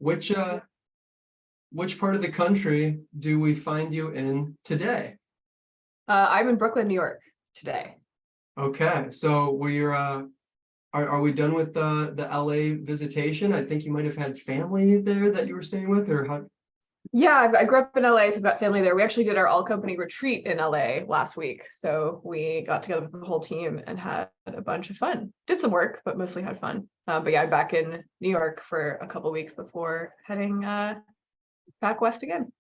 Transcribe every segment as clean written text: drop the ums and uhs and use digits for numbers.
which part of the country do we find you in today? I'm in Brooklyn, New York today. Okay, so we're are we done with the LA visitation? I think you might have had family there that you were staying with, or how? Yeah, I grew up in LA, so I've got family there. We actually did our all company retreat in LA last week. So we got together with the whole team and had a bunch of fun. Did some work, but mostly had fun. But yeah, I'm back in New York for a couple weeks before heading back west again.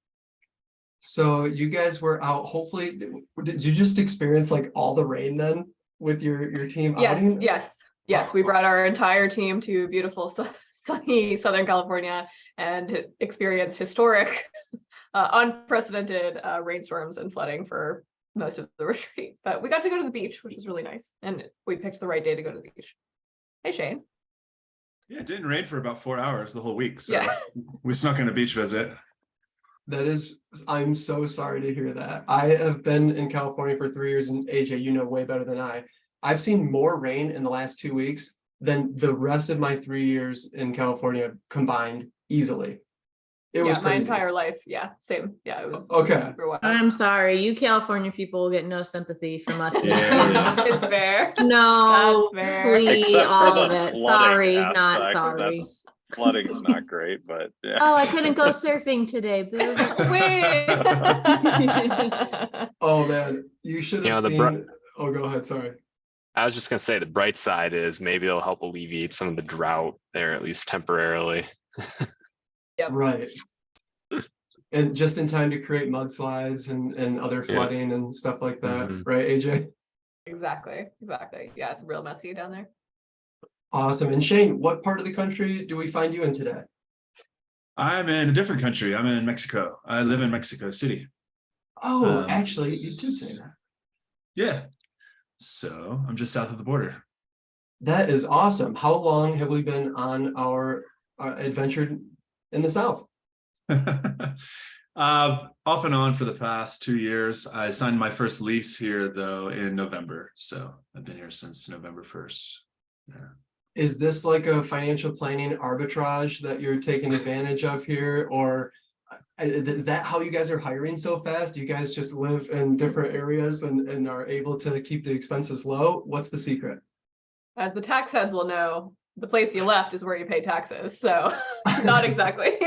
So you guys were out, hopefully, did you just experience like all the rain then with your team outing? Yes. We brought our entire team to beautiful sunny Southern California and experienced historic, unprecedented rainstorms and flooding for most of the retreat. But we got to go to the beach, which was really nice. And we picked the right day to go to the beach. Hey, Shane. Yeah, it didn't rain for about 4 hours the whole week. So Yeah. we snuck in a beach visit. That is, I'm so sorry to hear that. I have been in California for 3 years, and AJ, you know way better than I. I've seen more rain in the last 2 weeks than the rest of my 3 years in California combined easily. It was my crazy. entire life. Yeah, same. Yeah, it was Okay. super wild. I'm sorry, you California people get no sympathy from us. Yeah. It's fair. No, That's fair. sleet, Except for all the of it. flooding Sorry, aspect. not sorry. Flooding's not great, but yeah. Oh, I couldn't go surfing today, boo. Wait. Oh man, you should have seen. Oh, go ahead. Sorry. I was just gonna say the bright side is maybe it'll help alleviate some of the drought there, at least temporarily. Yep. Right. And just in time to create mudslides and other flooding and stuff like that, right, AJ? Exactly. Yeah, it's real messy down there. Awesome. And Shane, what part of the country do we find you in today? I'm in a different country. I'm in Mexico. I live in Mexico City. Oh, actually, you did say that. Yeah. So I'm just south of the border. That is awesome. How long have we been on our adventure in the South? Off and on for the past 2 years. I signed my first lease here though in November. So I've been here since November 1st. Yeah. Is this like a financial planning arbitrage that you're taking advantage of here? Or is that how you guys are hiring so fast? You guys just live in different areas and are able to keep the expenses low? What's the secret? As the tax heads will know, the place you left is where you pay taxes. So not exactly.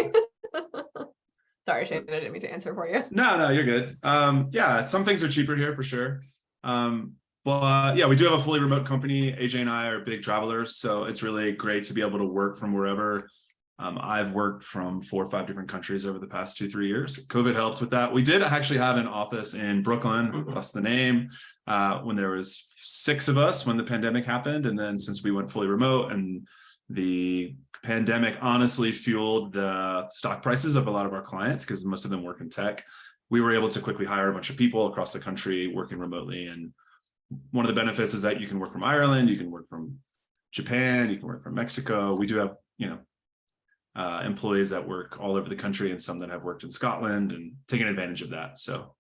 Sorry, Shane, I didn't mean to answer for you. No, you're good. Yeah, some things are cheaper here for sure. But yeah, we do have a fully remote company. AJ and I are big travelers, so it's really great to be able to work from wherever. I've worked from 4 or 5 different countries over the past 2-3 years. COVID helped with that. We did actually have an office in Brooklyn, plus the name, when there was 6 of us when the pandemic happened. And then since we went fully remote and the pandemic honestly fueled the stock prices of a lot of our clients because most of them work in tech, we were able to quickly hire a bunch of people across the country working remotely. And one of the benefits is that you can work from Ireland, you can work from Japan, you can work from Mexico. We do have, employees that work all over the country and some that have worked in Scotland and taken advantage of that. So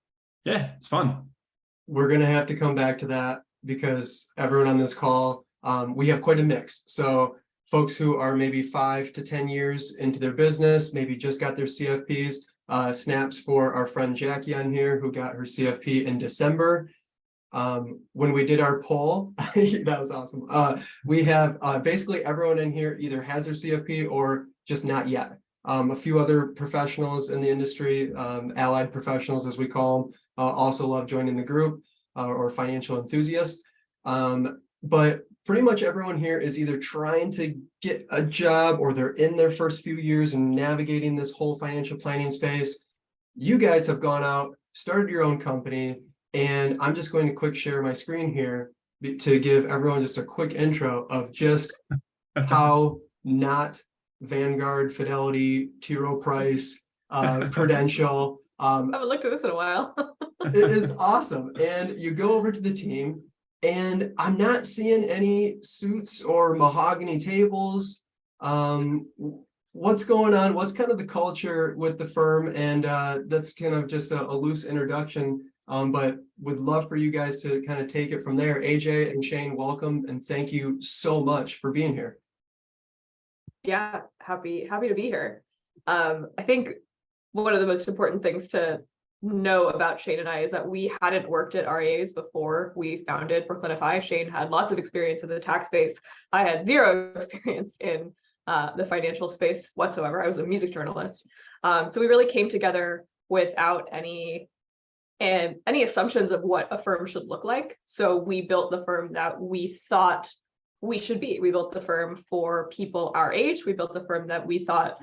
yeah, it's fun. We're going to have to come back to that because everyone on this call, we have quite a mix. So folks who are maybe 5 to 10 years into their business, maybe just got their CFPs, snaps for our friend Jackie on here who got her CFP in December. When we did our poll, that was awesome. We have basically everyone in here either has their CFP or just not yet. A few other professionals in the industry, allied professionals as we call them, also love joining the group or financial enthusiasts. But pretty much everyone here is either trying to get a job or they're in their first few years and navigating this whole financial planning space. You guys have gone out, started your own company, and I'm just going to quick share my screen here to give everyone just a quick intro of just how not Vanguard, Fidelity, T. Rowe Price, Prudential. I haven't looked at this in a while. It is awesome. And you go over to the team and I'm not seeing any suits or mahogany tables. What's going on? What's kind of the culture with the firm? And that's kind of just a loose introduction. But would love for you guys to kind of take it from there. AJ and Shane, welcome and thank you so much for being here. Yeah, happy to be here. I think one of the most important things to know about Shane and I is that we hadn't worked at REAs before we founded BKFi. Shane had lots of experience in the tax space. I had zero experience in the financial space whatsoever. I was a music journalist. So we really came together without any assumptions of what a firm should look like. So we built the firm that we thought we should be. We built the firm for people our age. We built the firm that we thought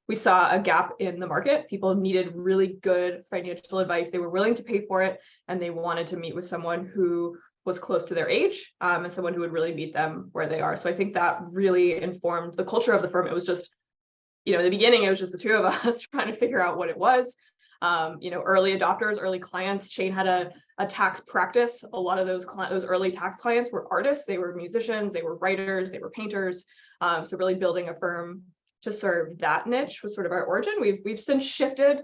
we saw a gap in the market. People needed really good financial advice. They were willing to pay for it, and they wanted to meet with someone who was close to their age, and someone who would really meet them where they are. So I think that really informed the culture of the firm. It was just, in the beginning, it was just the two of us trying to figure out what it was. Early adopters, early clients. Shane had a tax practice. A lot of those early tax clients were artists. They were musicians, they were writers, they were painters. So really building a firm to serve that niche was sort of our origin. We've since shifted.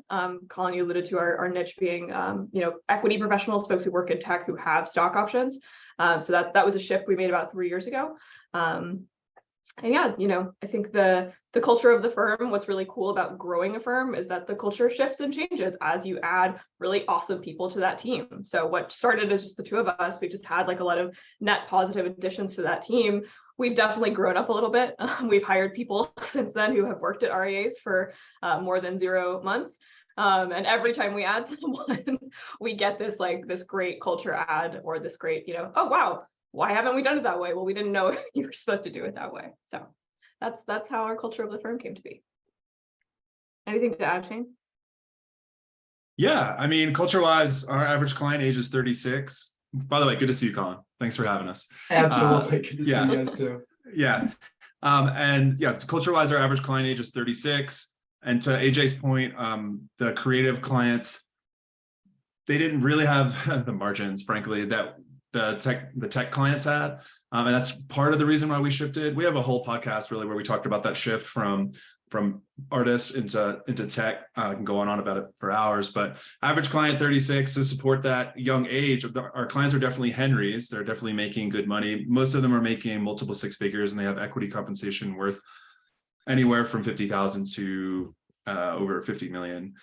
Colin, you alluded to our niche being, equity professionals, folks who work in tech who have stock options. So that was a shift we made about 3 years ago. And yeah, I think the culture of the firm, what's really cool about growing a firm is that the culture shifts and changes as you add really awesome people to that team. So what started as just the two of us, we've just had like a lot of net positive additions to that team. We've definitely grown up a little bit. We've hired people since then who have worked at REAs for more than 0 months. And every time we add someone, we get this great culture add, or this great, oh, wow, why haven't we done it that way? Well, we didn't know you were supposed to do it that way. So that's how our culture of the firm came to be. Anything to add, Shane? Yeah, I mean, culture-wise, our average client age is 36. By the way, good to see you, Colin. Thanks for having us. Absolutely. Good to see yeah. you guys too. Yeah. And yeah, culture-wise, our average client age is 36. And to AJ's point, the creative clients, they didn't really have the margins, frankly, that the tech clients had. And that's part of the reason why we shifted. We have a whole podcast really where we talked about that shift from artists into tech. I can go on about it for hours, but average client 36 to support that young age. Our clients are definitely Henrys. They're definitely making good money. Most of them are making multiple 6 figures, and they have equity compensation worth anywhere from 50,000 to over 50 million.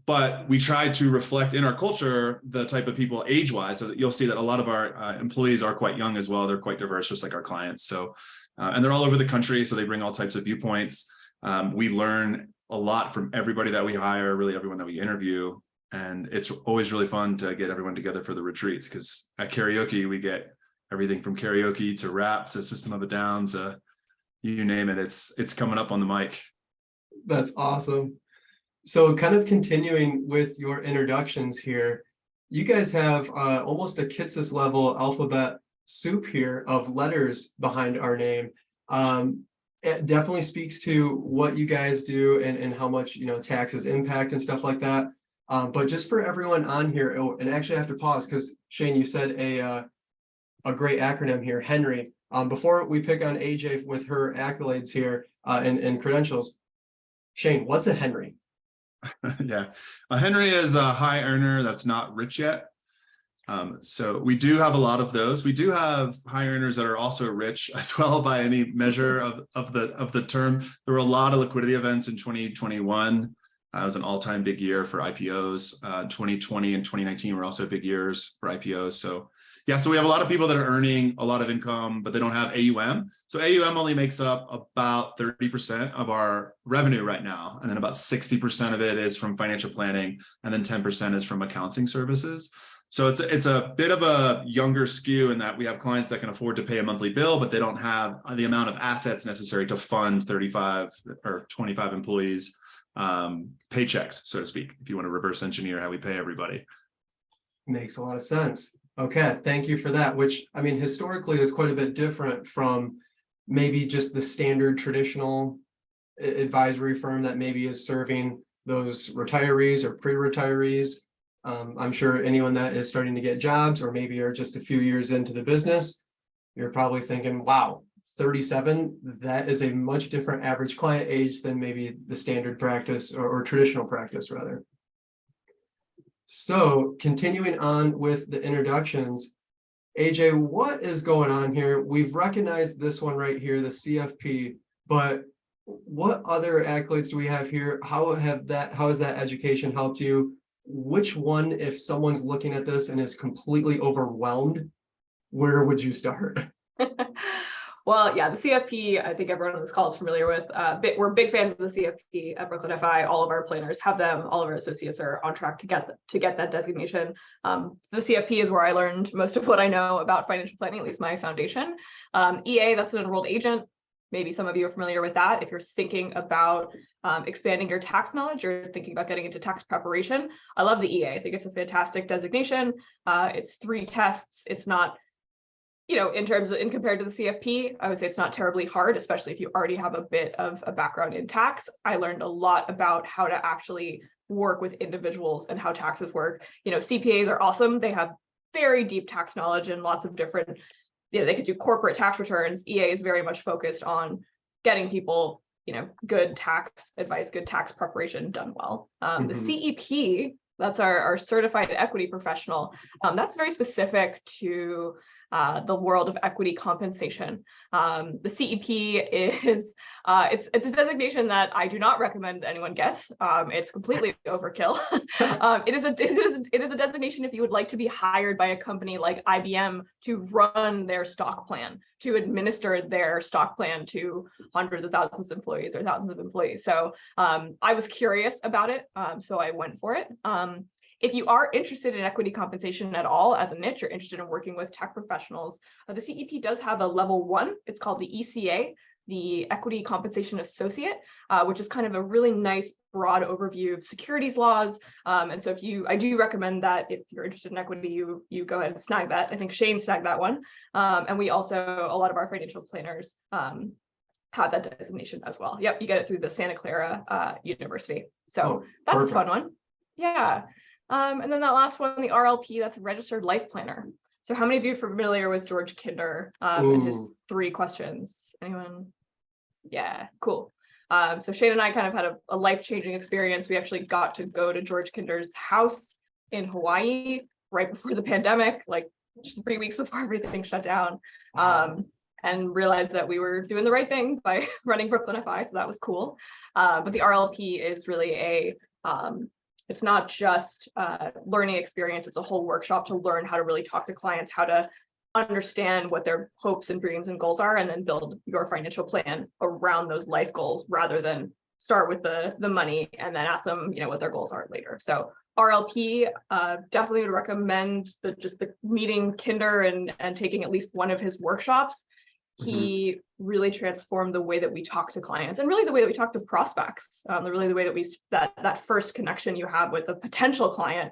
But we try to reflect in our culture the type of people age-wise. So you'll see that a lot of our employees are quite young as well. They're quite diverse, just like our clients. So, and they're all over the country, so they bring all types of viewpoints. We learn a lot from everybody that we hire, really everyone that we interview. And it's always really fun to get everyone together for the retreats, because at karaoke, we get everything from karaoke to rap to System of a Down to you name it. It's coming up on the mic. That's awesome. So kind of continuing with your introductions here, you guys have almost a Kitsis level alphabet soup here of letters behind our name. It definitely speaks to what you guys do and how much, taxes impact and stuff like that. But just for everyone on here, and actually I have to pause because Shane, you said a great acronym here, Henry. Before we pick on AJ with her accolades here and credentials, Shane, what's a Henry? Yeah, a Henry is a high earner that's not rich yet. So we do have a lot of those. We do have high earners that are also rich as well by any measure of the term. There were a lot of liquidity events in 2021. It was an all-time big year for IPOs. 2020 and 2019 were also big years for IPOs. So yeah, so we have a lot of people that are earning a lot of income, but they don't have AUM. So AUM only makes up about 30% of our revenue right now. And then about 60% of it is from financial planning. And then 10% is from accounting services. So it's a bit of a younger skew in that we have clients that can afford to pay a monthly bill, but they don't have the amount of assets necessary to fund 35 or 25 employees paychecks, so to speak, if you want to reverse engineer how we pay everybody. Makes a lot of sense. Okay, thank you for that, which I mean, historically is quite a bit different from maybe just the standard traditional advisory firm that maybe is serving those retirees or pre-retirees. I'm sure anyone that is starting to get jobs or maybe are just a few years into the business, you're probably thinking, wow, 37, that is a much different average client age than maybe the standard practice or traditional practice rather. So continuing on with the introductions, AJ, what is going on here? We've recognized this one right here, the CFP, but what other accolades do we have here? How has that education helped you? Which one, if someone's looking at this and is completely overwhelmed, where would you start? Well, yeah, the CFP, I think everyone on this call is familiar with. We're big fans of the CFP at Brooklyn FI. All of our planners have them. All of our associates are on track to get that designation. The CFP is where I learned most of what I know about financial planning, at least my foundation. EA, that's an enrolled agent. Maybe some of you are familiar with that. If you're thinking about expanding your tax knowledge or thinking about getting into tax preparation, I love the EA. I think it's a fantastic designation. It's 3 tests. It's not, in compared to the CFP, I would say it's not terribly hard, especially if you already have a bit of a background in tax. I learned a lot about how to actually work with individuals and how taxes work. CPAs are awesome. They have very deep tax knowledge and lots of different, they could do corporate tax returns. EA is very much focused on getting people, good tax advice, good tax preparation done well. The CEP, that's our certified equity professional. That's very specific to the world of equity compensation. The CEP is it's a designation that I do not recommend anyone gets. It's completely overkill. It is a designation if you would like to be hired by a company like IBM to run their stock plan, to administer their stock plan to hundreds of thousands of employees or thousands of employees. So I was curious about it, so I went for it. If you are interested in equity compensation at all as a niche, you're interested in working with tech professionals, the CEP does have a level 1. It's called the ECA, the Equity Compensation Associate, which is kind of a really nice broad overview of securities laws. And so I do recommend that if you're interested in equity, you go ahead and snag that. I think Shane snagged that one. And we also, a lot of our financial planners have that designation as well. Yep, you get it through the Santa Clara University. So that's perfect. A fun one. Yeah. And then that last one, the RLP, that's a registered life planner. So how many of you are familiar with George Kinder and his 3 questions? Anyone? Yeah, cool. So Shane and I kind of had a life-changing experience. We actually got to go to George Kinder's house in Hawaii right before the pandemic, like 3 weeks before everything shut down, and realized that we were doing the right thing by running Brooklyn FI. So that was cool. But the RLP is really it's not just learning experience, it's a whole workshop to learn how to really talk to clients, how to understand what their hopes and dreams and goals are, and then build your financial plan around those life goals rather than start with the money and then ask them, what their goals are later. So RLP, definitely would recommend the meeting Kinder and taking at least one of his workshops. He really transformed the way that we talk to clients and really the way that we talk to prospects, really the way that that first connection you have with a potential client,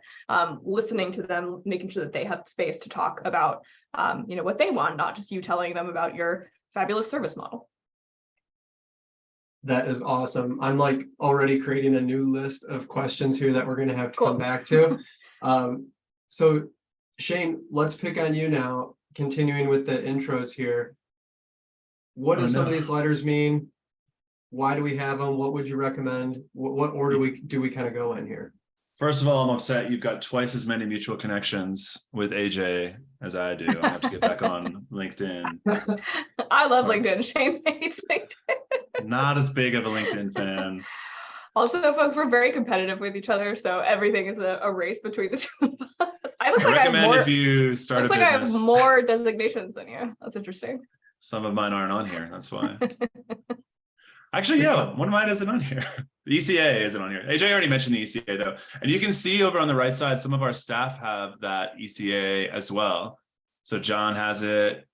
listening to them, making sure that they have space to talk about, what they want, not just you telling them about your fabulous service model. That is awesome. I'm like already creating a new list of questions here that we're going to have to come back to. So Shane, let's pick on you now, continuing with the intros here. What do some of these letters mean? Why do we have them? What would you recommend? What order do we kind of go in here? First of all, I'm upset you've got twice as many mutual connections with AJ as I do. I have to get back on LinkedIn. I love LinkedIn. Shane hates LinkedIn. Not as big of a LinkedIn fan. Also, folks, we're very competitive with each other, so everything is a race between the 2 of us. I recommend if you start a business. I have more designations than you. That's interesting. Some of mine aren't on here. That's why. Actually, yeah, one of mine isn't on here. The ECA isn't on here. AJ already mentioned the ECA though. And you can see over on the right side, some of our staff have that ECA as well. So John has it.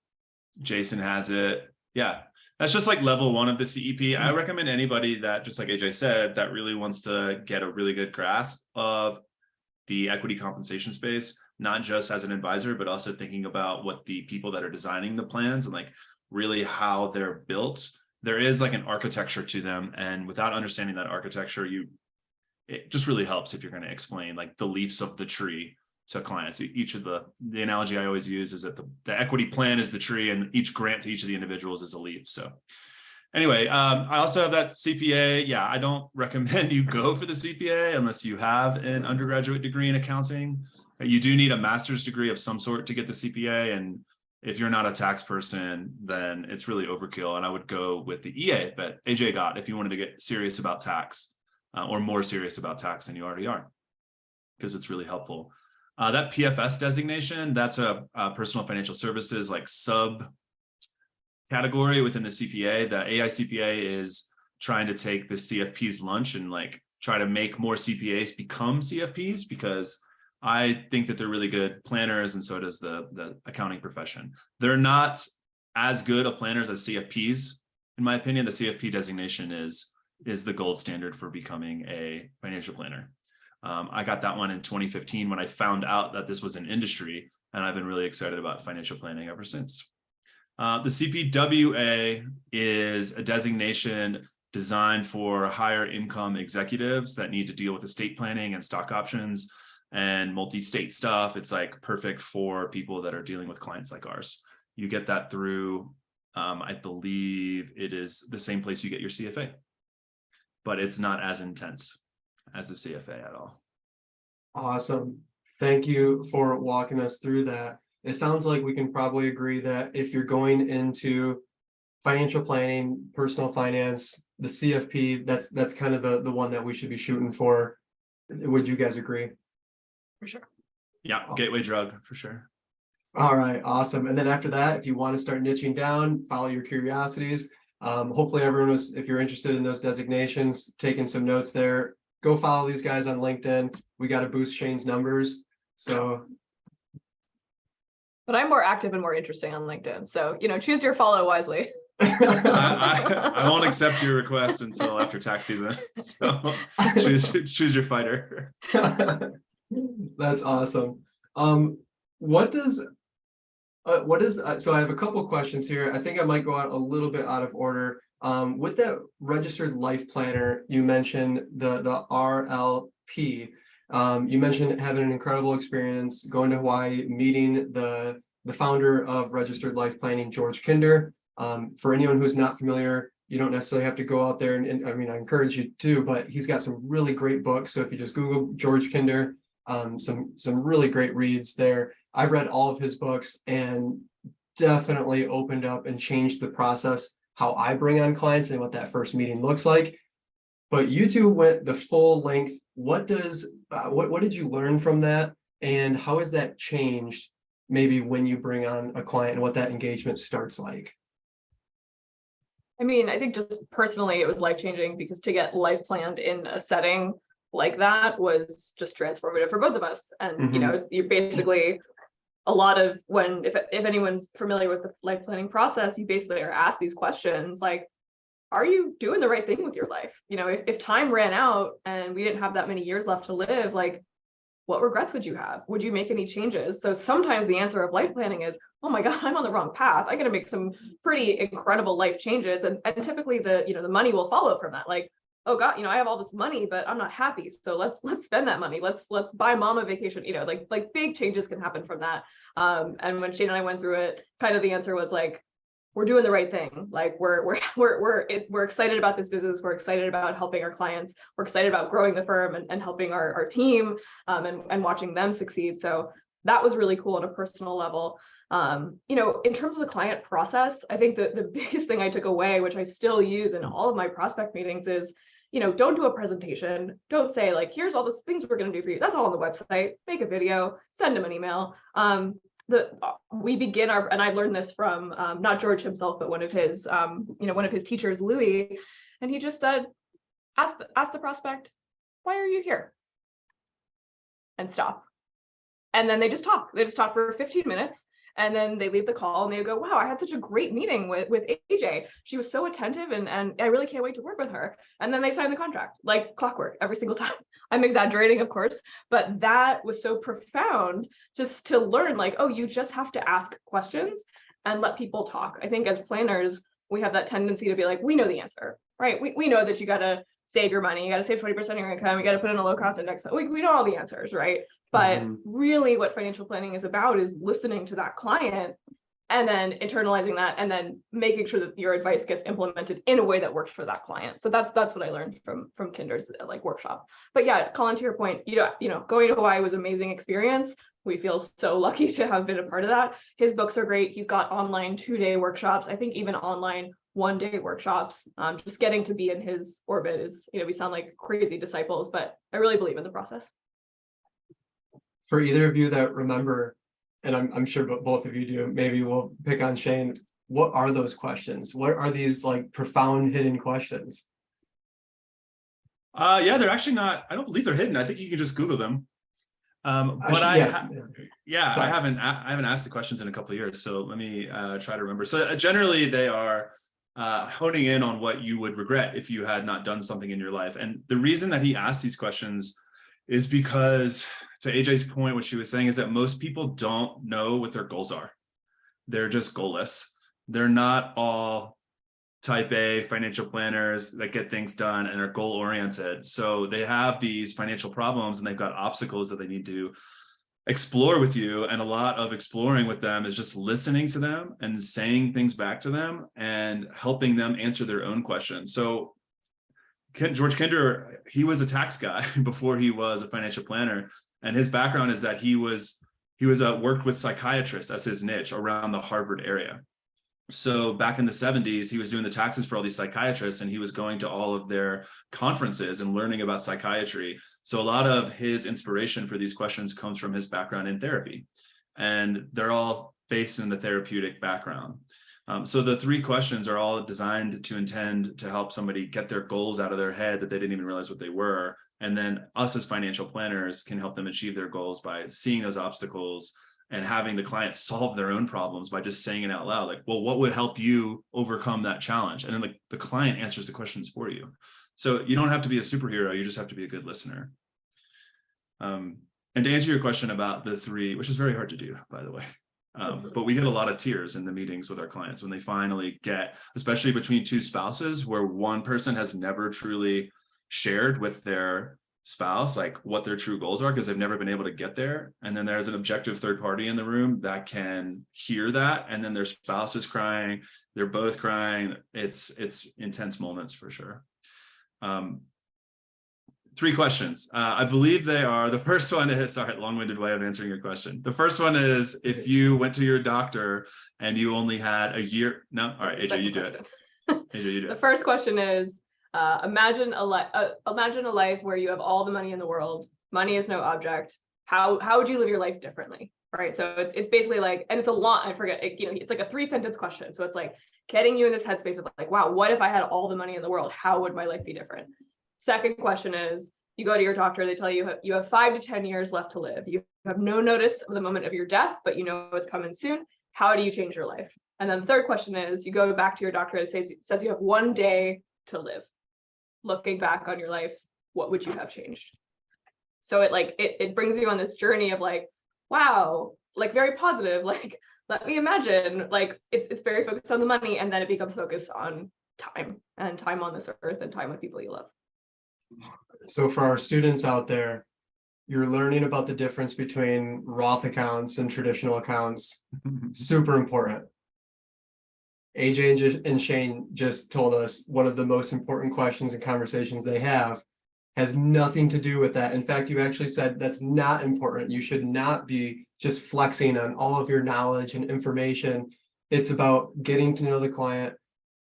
Jason has it. Yeah, that's just like level 1 of the CEP. I recommend anybody that, just like AJ said, that really wants to get a really good grasp of the equity compensation space, not just as an advisor, but also thinking about what the people that are designing the plans and like really how they're built. There is like an architecture to them. And without understanding that architecture, it just really helps if you're going to explain like the leaves of the tree to clients. Each of the analogy I always use is that the equity plan is the tree and each grant to each of the individuals is a leaf. So anyway, I also have that CPA. Yeah, I don't recommend you go for the CPA unless you have an undergraduate degree in accounting. You do need a master's degree of some sort to get the CPA. And if you're not a tax person, then it's really overkill. And I would go with the EA that AJ got if you wanted to get serious about tax, or more serious about tax than you already are, because it's really helpful. That PFS designation, that's a personal financial services like sub category within the CPA. The AI CPA is trying to take the CFP's lunch and like try to make more CPAs become CFPs, because I think that they're really good planners, and so does the accounting profession. They're not as good of planners as CFPs, in my opinion. The CFP designation is the gold standard for becoming a financial planner. I got that one in 2015 when I found out that this was an industry, and I've been really excited about financial planning ever since. The CPWA is a designation designed for higher income executives that need to deal with estate planning and stock options and multi-state stuff. It's like perfect for people that are dealing with clients like ours. You get that through, I believe it is the same place you get your CFA, but it's not as intense as the CFA at all. Awesome. Thank you for walking us through that. It sounds like we can probably agree that if you're going into financial planning, personal finance, the CFP, that's kind of the one that we should be shooting for. Would you guys agree? For sure. Yeah, gateway drug for sure. All right, awesome. And then after that, if you want to start niching down, follow your curiosities. Hopefully everyone was, if you're interested in those designations, taking some notes there, go follow these guys on LinkedIn. We got to boost Shane's numbers. So. But I'm more active and more interesting on LinkedIn. So, choose your follow wisely. I won't accept your request until after tax season. So choose your fighter. That's awesome. So I have a couple of questions here. I think I might go out a little bit out of order. With that registered life planner, you mentioned the RLP. You mentioned having an incredible experience going to Hawaii, meeting the founder of Registered Life Planning, George Kinder. For anyone who's not familiar, you don't necessarily have to go out there and I mean, I encourage you to, but he's got some really great books. So if you just Google George Kinder, some really great reads there. I've read all of his books and definitely opened up and changed the process, how I bring on clients and what that first meeting looks like. But you two went the full length. What did you learn from that? And how has that changed maybe when you bring on a client and what that engagement starts like? I mean, I think just personally, it was life-changing because to get life planned in a setting like that was just transformative for both of us. And, you're basically a lot of if anyone's familiar with the life planning process, you basically are asked these questions like, are you doing the right thing with your life? If time ran out and we didn't have that many years left to live, like, what regrets would you have? Would you make any changes? So sometimes the answer of life planning is, oh my God, I'm on the wrong path. I got to make some pretty incredible life changes. And typically the money will follow from that. Like, oh God, I have all this money, but I'm not happy. So let's spend that money. Let's buy mom a vacation. Like big changes can happen from that. And when Shane and I went through it, kind of the answer was like, we're doing the right thing. Like we're excited about this business. We're excited about helping our clients. We're excited about growing the firm and helping our team and watching them succeed. So that was really cool on a personal level. In terms of the client process, I think that the biggest thing I took away, which I still use in all of my prospect meetings, is, don't do a presentation. Don't say like, here's all the things we're going to do for you. That's all on the website. Make a video, send them an email. We begin and I learned this from not George himself, but one of his teachers, Louis, and he just said, ask the prospect, why are you here? And stop. And then they just talk. They just talk for 15 minutes. And then they leave the call and they go, wow, I had such a great meeting with AJ. She was so attentive and I really can't wait to work with her. And then they sign the contract like clockwork every single time. I'm exaggerating, of course, but that was so profound just to learn like, oh, you just have to ask questions and let people talk. I think as planners, we have that tendency to be like, we know the answer, right? We know that you got to save your money. You got to save 20% of your income. You got to put in a low cost index. We know all the answers, right? But really what financial planning is about is listening to that client and then internalizing that, and then making sure that your advice gets implemented in a way that works for that client. So that's what I learned from Kinder's like workshop. But yeah, Colin, to your point, you know, going to Hawaii was an amazing experience. We feel so lucky to have been a part of that. His books are great. He's got online 2-day workshops. I think even online 1-day workshops. Just getting to be in his orbit is, you know, we sound like crazy disciples, but I really believe in the process. For either of you that remember, and I'm sure both of you do, maybe we'll pick on Shane. What are those questions? What are these like profound hidden questions? Yeah, they're actually not, I don't believe they're hidden. I think you can just Google them. But Sorry. I haven't asked the questions in a couple of years, so let me try to remember. So generally they are honing in on what you would regret if you had not done something in your life. And the reason that he asked these questions is because, to AJ's point, what she was saying is that most people don't know what their goals are. They're just goalless. They're not all type A financial planners that get things done and are goal oriented. So they have these financial problems and they've got obstacles that they need to explore with you. And a lot of exploring with them is just listening to them and saying things back to them and helping them answer their own questions. So George Kinder, he was a tax guy before he was a financial planner. And his background is that he worked with psychiatrists as his niche around the Harvard area. So back in the 70s, he was doing the taxes for all these psychiatrists, and he was going to all of their conferences and learning about psychiatry. So a lot of his inspiration for these questions comes from his background in therapy, and they're all based in the therapeutic background. So the 3 questions are all designed to intend to help somebody get their goals out of their head that they didn't even realize what they were. And then us as financial planners can help them achieve their goals by seeing those obstacles and having the client solve their own problems by just saying it out loud. Like, well, what would help you overcome that challenge? And then the client answers the questions for you. So you don't have to be a superhero. You just have to be a good listener. And to answer your question about the 3, which is very hard to do, by the way. But we get a lot of tears in the meetings with our clients when they finally get, especially between 2 spouses, where one person has never truly shared with their spouse like what their true goals are because they've never been able to get there. And then there's an objective third party in the room that can hear that. And then their spouse is crying. They're both crying. It's intense moments for sure. 3 questions. I believe they are, the first one is, sorry, long-winded way of answering your question. The first one is, if you went to your doctor and you only had a year, no, all right, AJ, you do it. AJ, you do it. The first question is, imagine a life where you have all the money in the world. Money is no object. How would you live your life differently? Right. So it's basically like, and it's a lot, I forget, it's like a 3-sentence question. So it's like getting you in this headspace of like, wow, what if I had all the money in the world? How would my life be different? Second question is, you go to your doctor, they tell you you have 5 to 10 years left to live. You have no notice of the moment of your death, but you know it's coming soon. How do you change your life? And then the third question is, you go back to your doctor, it says you have 1 day to live. Looking back on your life, what would you have changed? So it brings you on this journey of like, wow, like very positive, like, let me imagine, like it's very focused on the money, and then it becomes focused on time and time on this earth and time with people you love. So for our students out there, you're learning about the difference between Roth accounts and traditional accounts. Super important. AJ and Shane just told us one of the most important questions and conversations they have has nothing to do with that. In fact, you actually said that's not important. You should not be just flexing on all of your knowledge and information. It's about getting to know the client,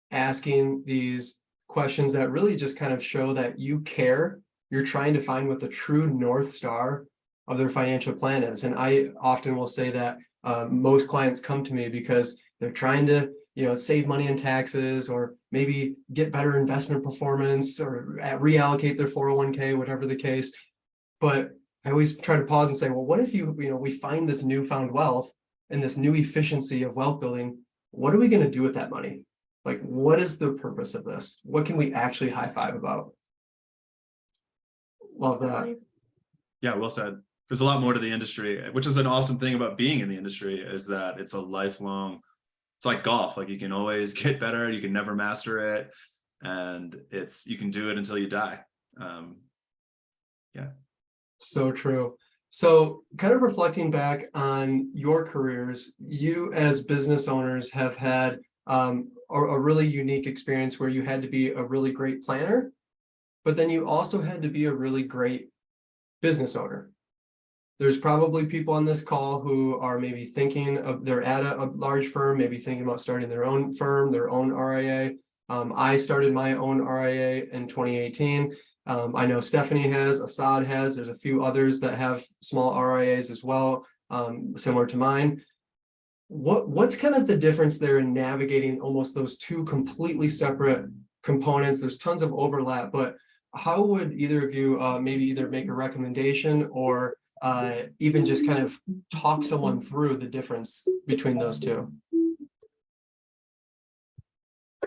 asking these questions that really just kind of show that you care. You're trying to find what the true North Star of their financial plan is. And I often will say that most clients come to me because they're trying to, save money in taxes, or maybe get better investment performance, or reallocate their 401k, whatever the case. But I always try to pause and say, well, what if we find this newfound wealth and this new efficiency of wealth building? What are we going to do with that money? Like, what is the purpose of this? What can we actually high five about? Love that. Yeah, well said. There's a lot more to the industry, which is an awesome thing about being in the industry, is that it's a lifelong, it's like golf. Like, you can always get better. You can never master it. And you can do it until you die. Yeah. So true. So kind of reflecting back on your careers, you as business owners have had a really unique experience where you had to be a really great planner, but then you also had to be a really great business owner. There's probably people on this call who are maybe thinking of, they're at a large firm, maybe thinking about starting their own firm, their own RIA. I started my own RIA in 2018. I know Stephanie has, Assad has, there's a few others that have small RIAs as well, similar to mine. What's kind of the difference there in navigating almost those two completely separate components? There's tons of overlap, but how would either of you maybe either make a recommendation or even just kind of talk someone through the difference between those two?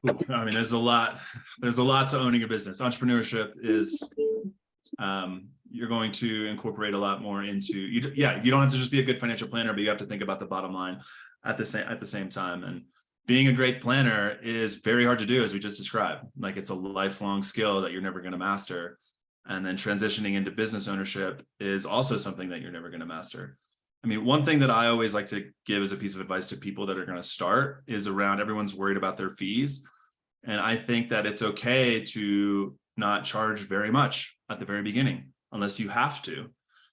I mean, there's a lot to owning a business. Entrepreneurship is, you're going to incorporate a lot more into, you don't have to just be a good financial planner, but you have to think about the bottom line at the same time. And being a great planner is very hard to do, as we just described. Like, it's a lifelong skill that you're never going to master. And then transitioning into business ownership is also something that you're never going to master. I mean, one thing that I always like to give as a piece of advice to people that are going to start is around, everyone's worried about their fees. And I think that it's okay to not charge very much at the very beginning, unless you have to.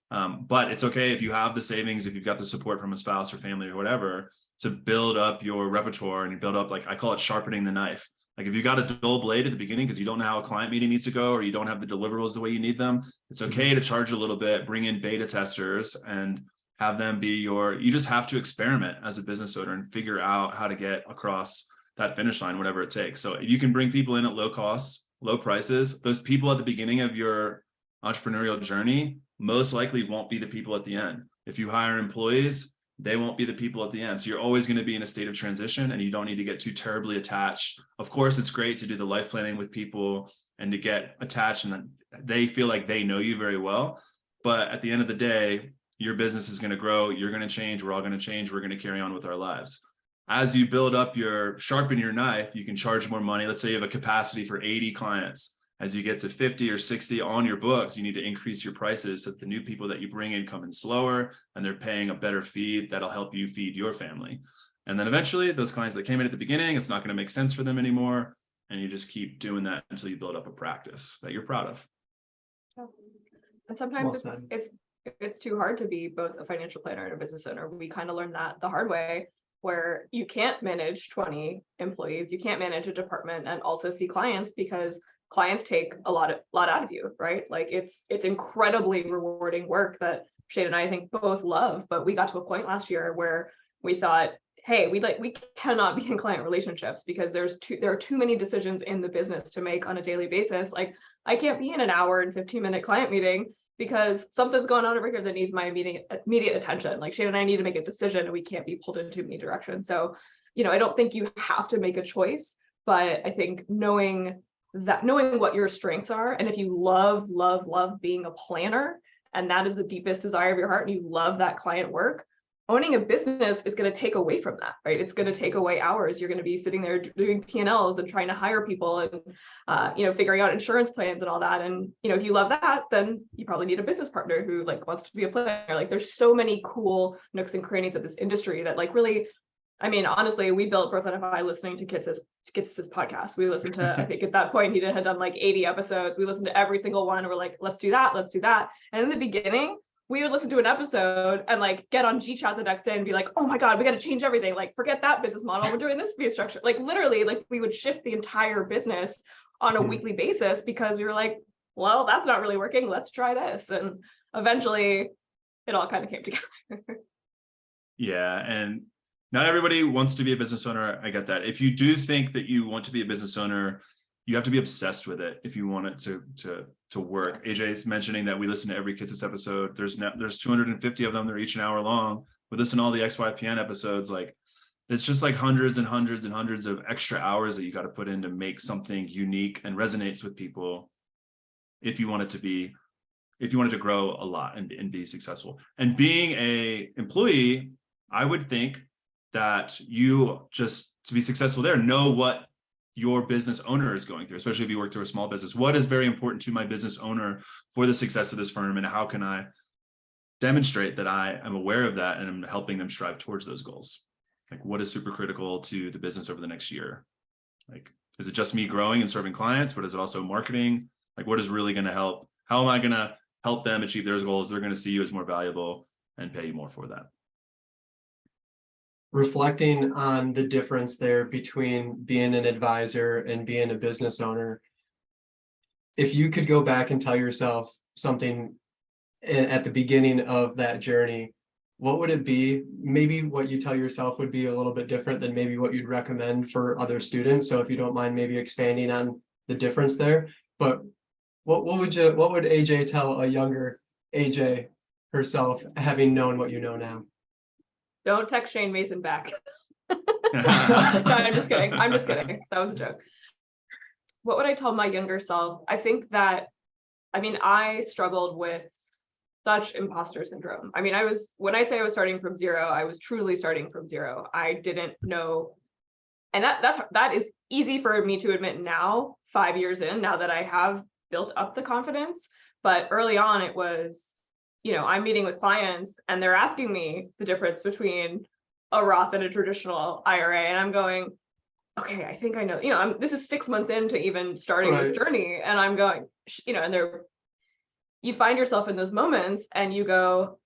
But it's okay if you have the savings, if you've got the support from a spouse or family or whatever, to build up your repertoire and you build up, like, I call it sharpening the knife. Like, if you got a dull blade at the beginning because you don't know how a client meeting needs to go, or you don't have the deliverables the way you need them, it's okay to charge a little bit, bring in beta testers and have them be you just have to experiment as a business owner and figure out how to get across that finish line, whatever it takes. So if you can bring people in at low costs, low prices, those people at the beginning of your entrepreneurial journey most likely won't be the people at the end. If you hire employees, they won't be the people at the end. So you're always going to be in a state of transition, and you don't need to get too terribly attached. Of course, it's great to do the life planning with people and to get attached and they feel like they know you very well. But at the end of the day, your business is going to grow. You're going to change. We're all going to change. We're going to carry on with our lives. As you build up sharpen your knife, you can charge more money. Let's say you have a capacity for 80 clients. As you get to 50 or 60 on your books, you need to increase your prices so that the new people that you bring in come in slower and they're paying a better fee that'll help you feed your family. And then eventually those clients that came in at the beginning, it's not going to make sense for them anymore. And you just keep doing that until you build up a practice that you're proud of. And sometimes Well said. it's too hard to be both a financial planner and a business owner. We kind of learned that the hard way, where you can't manage 20 employees, you can't manage a department and also see clients, because clients take a lot out of you, right? Like, it's incredibly rewarding work that Shane and I think both love, but we got to a point last year where we thought, hey, we cannot be in client relationships because there are too many decisions in the business to make on a daily basis. Like, I can't be in an hour and 15-minute client meeting because something's going on over here that needs my immediate attention. Like, Shane and I need to make a decision and we can't be pulled in too many directions. So, I don't think you have to make a choice, but I think knowing what your strengths are, and if you love being a planner, and that is the deepest desire of your heart, and you love that client work, owning a business is going to take away from that, right? It's going to take away hours. You're going to be sitting there doing P&Ls and trying to hire people and figuring out insurance plans and all that. And if you love that, then you probably need a business partner who wants to be a planner. Like, there's so many cool nooks and crannies of this industry that really, I mean, honestly, we built Brooklyn FI listening to Kitz's podcast. We listened to, I think at that point, he had done 80 episodes. We listened to every single one. And we're like, let's do that. Let's do that. And in the beginning, we would listen to an episode and get on G-Chat the next day and be like, oh my God, we got to change everything. Forget that business model. We're doing this fee structure. Literally, we would shift the entire business on a weekly basis because we were like, well, that's not really working. Let's try this. And eventually it all kind of came together. Yeah. And not everybody wants to be a business owner. I get that. If you do think that you want to be a business owner, you have to be obsessed with it if you want it to work. AJ's mentioning that we listen to every Kitz's episode. There's 250 of them. They're each an hour long. We listen to all the XYPN episodes. It's just hundreds and hundreds and hundreds of extra hours that you got to put in to make something unique and resonates with people. If you want it to grow a lot and be successful. And being a employee, I would think that you, just to be successful there, know what your business owner is going through, especially if you work through a small business. What is very important to my business owner for the success of this firm, and how can I demonstrate that I am aware of that and I'm helping them strive towards those goals. Like, what is super critical to the business over the next year? Like, is it just me growing and serving clients, but is it also marketing? Like, what is really going to help? How am I going to help them achieve their goals? They're going to see you as more valuable and pay you more for that. Reflecting on the difference there between being an advisor and being a business owner, if you could go back and tell yourself something at the beginning of that journey, what would it be? Maybe what you tell yourself would be a little bit different than maybe what you'd recommend for other students. So if you don't mind maybe expanding on the difference there, but what would AJ tell a younger AJ herself, having known what you know now? Don't text Shane Mason back. No, I'm just kidding. I'm just kidding. That was a joke. What would I tell my younger self? I think that, I struggled with such imposter syndrome. When I say I was starting from zero, I was truly starting from zero. I didn't know. And that is easy for me to admit now, 5 years in, now that I have built up the confidence. But early on, it was, I'm meeting with clients and they're asking me the difference between a Roth and a traditional IRA. And I'm going, okay, I think I know, this is 6 months into even starting this journey. And I'm going, and you find yourself in those moments and you go,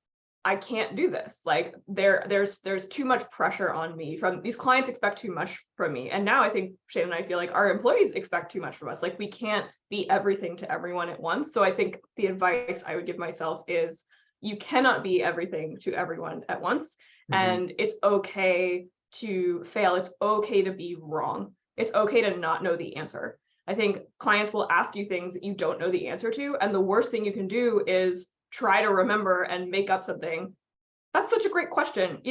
I can't do this. Like there's too much pressure on me from these clients, expect too much from me. And now I think Shane and I feel like our employees expect too much from us. Like we can't be everything to everyone at once. So I think the advice I would give myself is you cannot be everything to everyone at once. And it's okay to fail. It's okay to be wrong. It's okay to not know the answer. I think clients will ask you things that you don't know the answer to. And the worst thing you can do is try to remember and make up something. That's such a great question.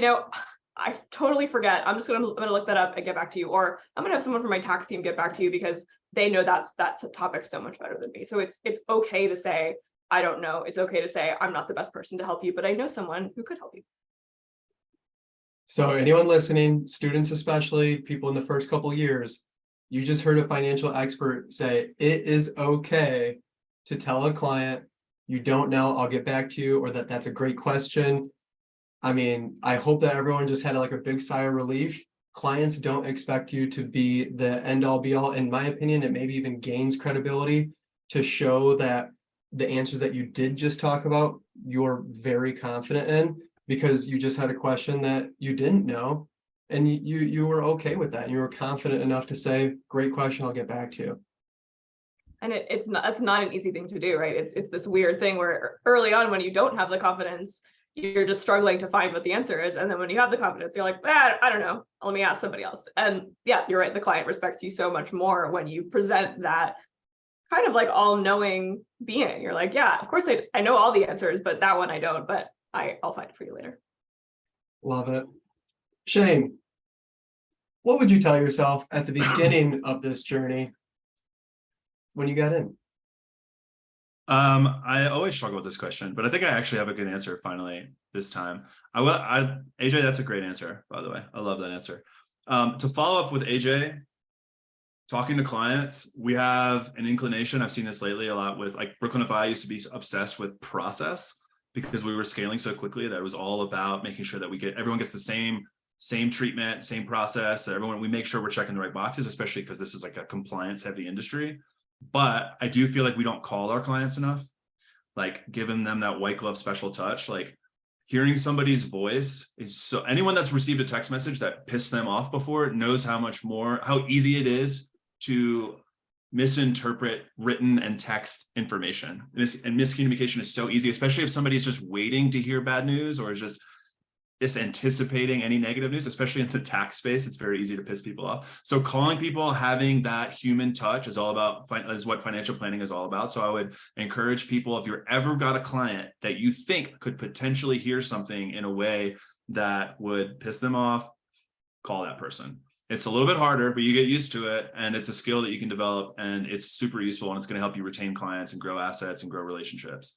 I totally forget. I'm gonna look that up and get back to you. Or I'm gonna have someone from my tax team get back to you because they know that's a topic so much better than me. So it's okay to say, I don't know. It's okay to say, I'm not the best person to help you, but I know someone who could help you. So anyone listening, students especially, people in the first couple of years, you just heard a financial expert say, it is okay to tell a client, you don't know, I'll get back to you, or that's a great question. I hope that everyone just had like a big sigh of relief. Clients don't expect you to be the end all be all. In my opinion, it maybe even gains credibility to show that the answers that you did just talk about, you're very confident in, because you just had a question that you didn't know. And you were okay with that. You were confident enough to say, great question, I'll get back to you. And it's not an easy thing to do, right? It's this weird thing where early on, when you don't have the confidence, you're just struggling to find what the answer is. And then when you have the confidence, you're like, I don't know, let me ask somebody else. And yeah, you're right. The client respects you so much more when you present that kind of like all-knowing being. You're like, yeah, of course I know all the answers, but that one I don't, but I'll find it for you later. Love it. Shane, what would you tell yourself at the beginning of this journey when you got in? I always struggle with this question, but I think I actually have a good answer finally this time. AJ, that's a great answer, by the way. I love that answer. To follow up with AJ, talking to clients, we have an inclination. I've seen this lately a lot with like Brooklyn FI used to be obsessed with process because we were scaling so quickly that it was all about making sure that everyone gets the same treatment, same process. We make sure we're checking the right boxes, especially because this is like a compliance heavy industry. But I do feel like we don't call our clients enough, like giving them that white glove special touch. Like hearing somebody's voice is so, anyone that's received a text message that pissed them off before knows how easy it is to misinterpret written and text information. And miscommunication is so easy, especially if somebody's just waiting to hear bad news or just anticipating any negative news, especially in the tax space. It's very easy to piss people off. So calling people, having that human touch is what financial planning is all about. So I would encourage people, if you're ever got a client that you think could potentially hear something in a way that would piss them off, call that person. It's a little bit harder, but you get used to it, and it's a skill that you can develop, and it's super useful, and it's going to help you retain clients and grow assets and grow relationships.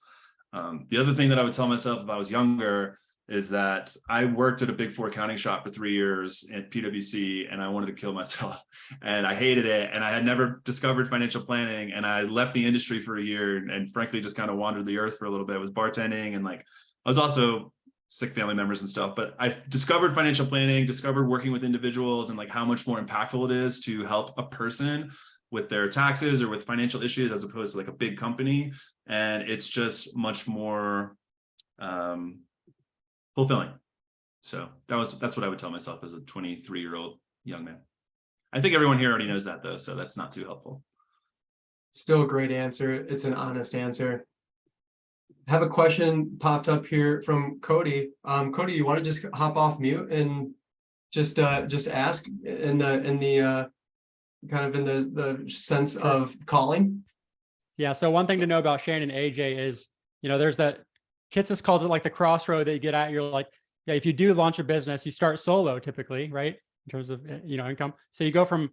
The other thing that I would tell myself if I was younger is that I worked at a Big Four accounting shop for 3 years at PwC, and I wanted to kill myself, and I hated it, and I had never discovered financial planning, and I left the industry for a year, and frankly just kind of wandered the earth for a little bit. I was bartending and like I was also sick family members and stuff, but I discovered financial planning, discovered working with individuals and like how much more impactful it is to help a person with their taxes or with financial issues as opposed to like a big company. And it's just much more fulfilling. So that's what I would tell myself as a 23-year-old young man. I think everyone here already knows that though, so that's not too helpful. Still a great answer. It's an honest answer. I have a question popped up here from Cody. Cody, you want to just hop off mute and just ask in the kind of in the sense of calling? Yeah. So one thing to know about Shane and AJ is, there's that Kitsis calls it like the crossroad that you get at. You're like, yeah, if you do launch a business, you start solo typically, right? In terms of, income. So you go from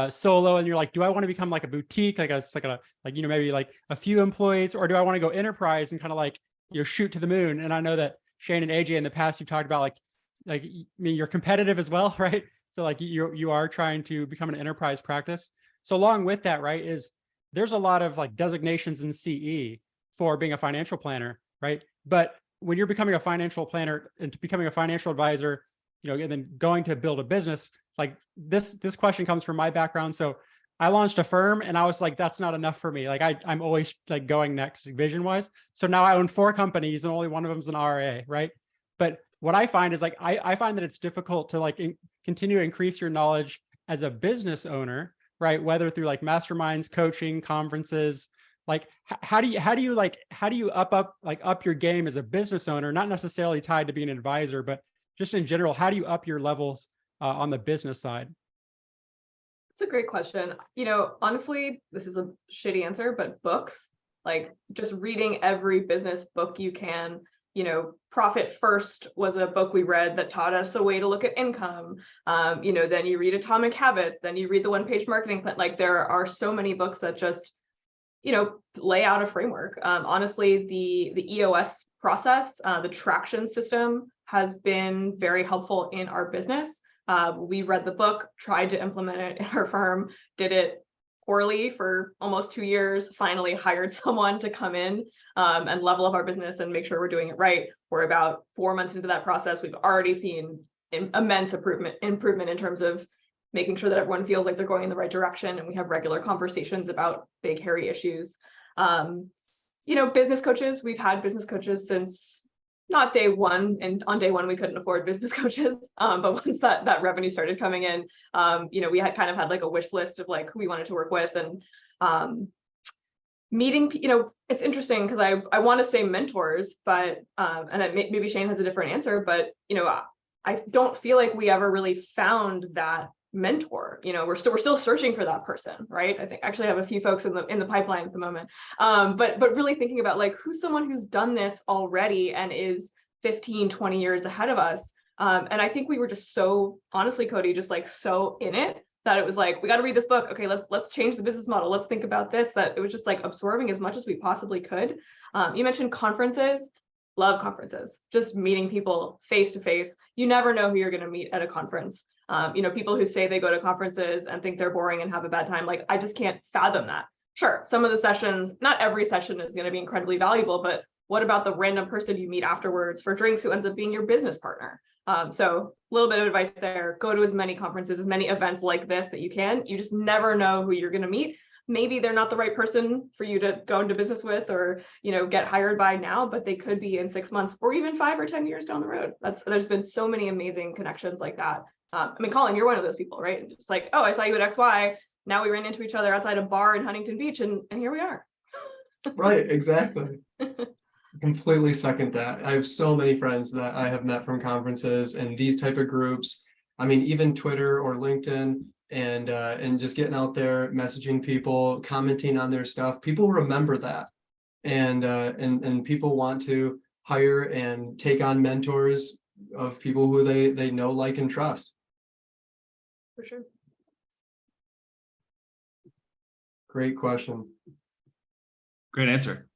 solo and you're like, do I want to become like a boutique, maybe like a few employees, or do I want to go enterprise and kind of like, shoot to the moon? And I know that Shane and AJ in the past, you've talked about you're competitive as well, right? So like you are trying to become an enterprise practice. So along with that, right, there's a lot of like designations in CE for being a financial planner, right? But when you're becoming a financial planner and becoming a financial advisor, and then going to build a business, like this question comes from my background. So I launched a firm and I was like, that's not enough for me. Like I'm always like going next vision wise. So now I own 4 companies and only one of them is an RA, right? But what I find is like, I find that it's difficult to like continue to increase your knowledge as a business owner, right? Whether through like masterminds, coaching, conferences, like how do you up your game as a business owner, not necessarily tied to being an advisor, but just in general, how do you up your levels on the business side? It's a great question. Honestly, this is a shitty answer, but books, like just reading every business book you can. Profit First was a book we read that taught us a way to look at income. Then you read Atomic Habits, then you read the one-page marketing plan. Like there are so many books that just, lay out a framework. Honestly, the EOS process, the traction system has been very helpful in our business. We read the book, tried to implement it in our firm, did it poorly for almost 2 years, finally hired someone to come in and level up our business and make sure we're doing it right. We're about 4 months into that process. We've already seen immense improvement in terms of making sure that everyone feels like they're going in the right direction, and we have regular conversations about big, hairy issues. Business coaches, we've had business coaches since not day one, and on day one we couldn't afford business coaches, but once that revenue started coming in, we had kind of had like a wish list of like who we wanted to work with, and meeting, it's interesting because I want to say mentors, but and maybe Shane has a different answer, but I don't feel like we ever really found that mentor. We're still searching for that person, right? I think actually I have a few folks in the pipeline at the moment, but really thinking about like who's someone who's done this already and is 15-20 years ahead of us, and I think we were just so, honestly, Cody, just like so in it that it was like, we got to read this book, okay, let's change the business model, let's think about this, that it was just like absorbing as much as we possibly could. You mentioned conferences. Love conferences, just meeting people face to face. You never know who you're going to meet at a conference. People who say they go to conferences and think they're boring and have a bad time, like I just can't fathom that. Sure, some of the sessions, not every session is going to be incredibly valuable, but what about the random person you meet afterwards for drinks who ends up being your business partner? So a little bit of advice there, go to as many conferences, as many events like this that you can. You just never know who you're going to meet. Maybe they're not the right person for you to go into business with or, get hired by now, but they could be in 6 months or even 5 or 10 years down the road. There's been so many amazing connections like that. Colin, you're one of those people, right? It's like, oh, I saw you at XY. Now we ran into each other outside a bar in Huntington Beach, and here we are. Right, exactly. Completely second that. I have so many friends that I have met from conferences and these type of groups. I mean, even Twitter or LinkedIn, and just getting out there, messaging people, commenting on their stuff. People remember that, and people want to hire and take on mentors of people who they know, like, and trust. For sure. Great question. Great answer.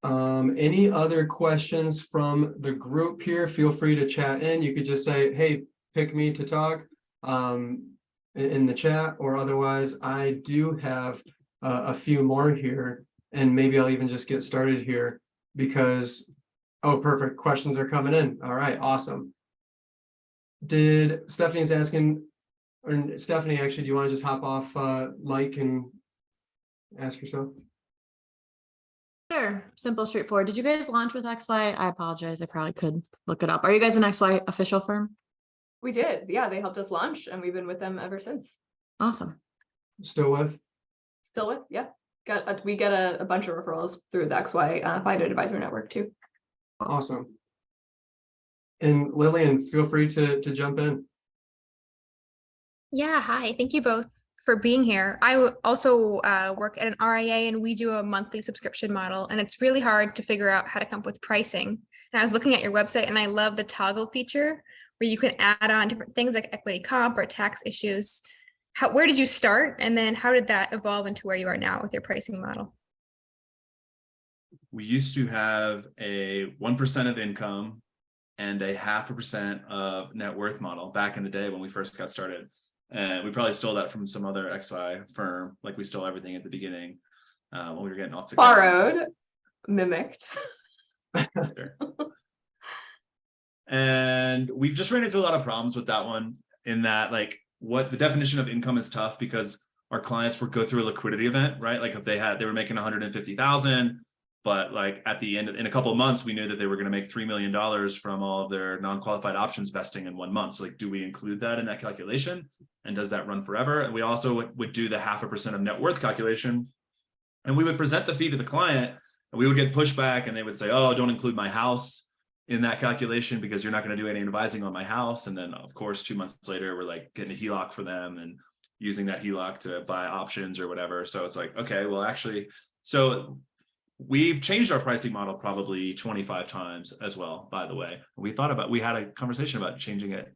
Any other questions from the group here? Feel free to chat in. You could just say, hey, pick me to talk in the chat, or otherwise I do have a few more here. And maybe I'll even just get started here because, oh, perfect. Questions are coming in. All right, awesome. Stephanie's asking, or Stephanie, actually, do you want to just hop off mic and ask yourself? Sure, simple, straightforward. Did you guys launch with XY? I apologize. I probably could look it up. Are you guys an XY official firm? We did. Yeah, they helped us launch and we've been with them ever since. Awesome. Still with? Still with, yeah. We get a bunch of referrals through the XY FI Advisor Network too. Awesome. And Lillian, feel free to jump in. Yeah, hi. Thank you both for being here. Also work at an RIA and we do a monthly subscription model, and it's really hard to figure out how to come up with pricing. And I was looking at your website and I love the toggle feature where you can add on different things like equity comp or tax issues. Where did you start? And then how did that evolve into where you are now with your pricing model? We used to have a 1% of income and a 0.5% of net worth model back in the day when we first got started. And we probably stole that from some other XY firm, like we stole everything at the beginning when we were getting off the ground. Borrowed, mimicked. Sure. And we've just ran into a lot of problems with that one, in that like what the definition of income is tough because our clients would go through a liquidity event, right? Like if they were making 150,000, but like at the end, in a couple of months, we knew that they were going to make $3 million from all of their non-qualified options vesting in 1 month. So like, do we include that in that calculation? And does that run forever? And we also would do the 0.5% of net worth calculation. And we would present the fee to the client and we would get pushback and they would say, oh, don't include my house in that calculation because you're not going to do any advising on my house. And then of course, 2 months later, we're like getting a HELOC for them and using that HELOC to buy options or whatever. So it's like, okay, well, actually, so we've changed our pricing model probably 25 times as well, by the way. We had a conversation about changing it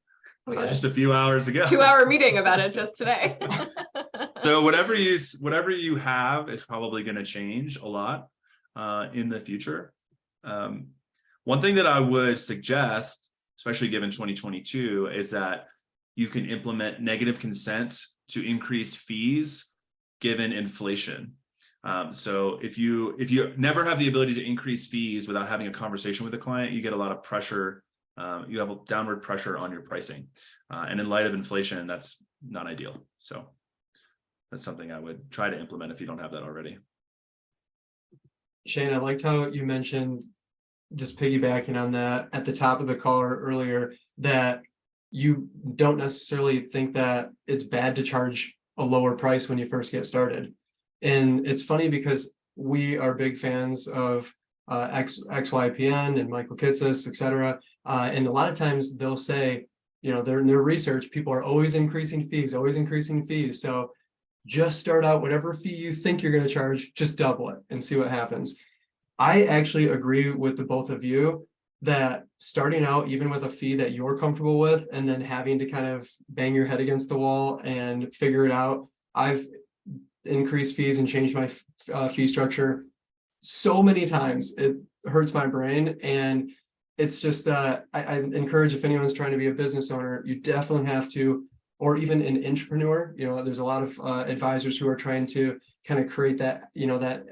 just a few hours ago. 2-hour meeting about it just today. So whatever you have is probably going to change a lot in the future. One thing that I would suggest, especially given 2022, is that you can implement negative consent to increase fees given inflation. So if you never have the ability to increase fees without having a conversation with the client, you get a lot of pressure. You have a downward pressure on your pricing. And in light of inflation, that's not ideal. So that's something I would try to implement if you don't have that already. Shane, I liked how you mentioned, just piggybacking on that at the top of the call earlier, that you don't necessarily think that it's bad to charge a lower price when you first get started. And it's funny because we are big fans of XYPN and Michael Kitces, et cetera. And a lot of times they'll say, you know, in their research, people are always increasing fees. So just start out whatever fee you think you're going to charge, just double it and see what happens. I actually agree with the both of you that starting out even with a fee that you're comfortable with and then having to kind of bang your head against the wall and figure it out. I've increased fees and changed my fee structure so many times it hurts my brain. And it's just I encourage, if anyone's trying to be a business owner, you definitely have to, or even an entrepreneur, you know, there's a lot of advisors who are trying to kind of create that, you know, that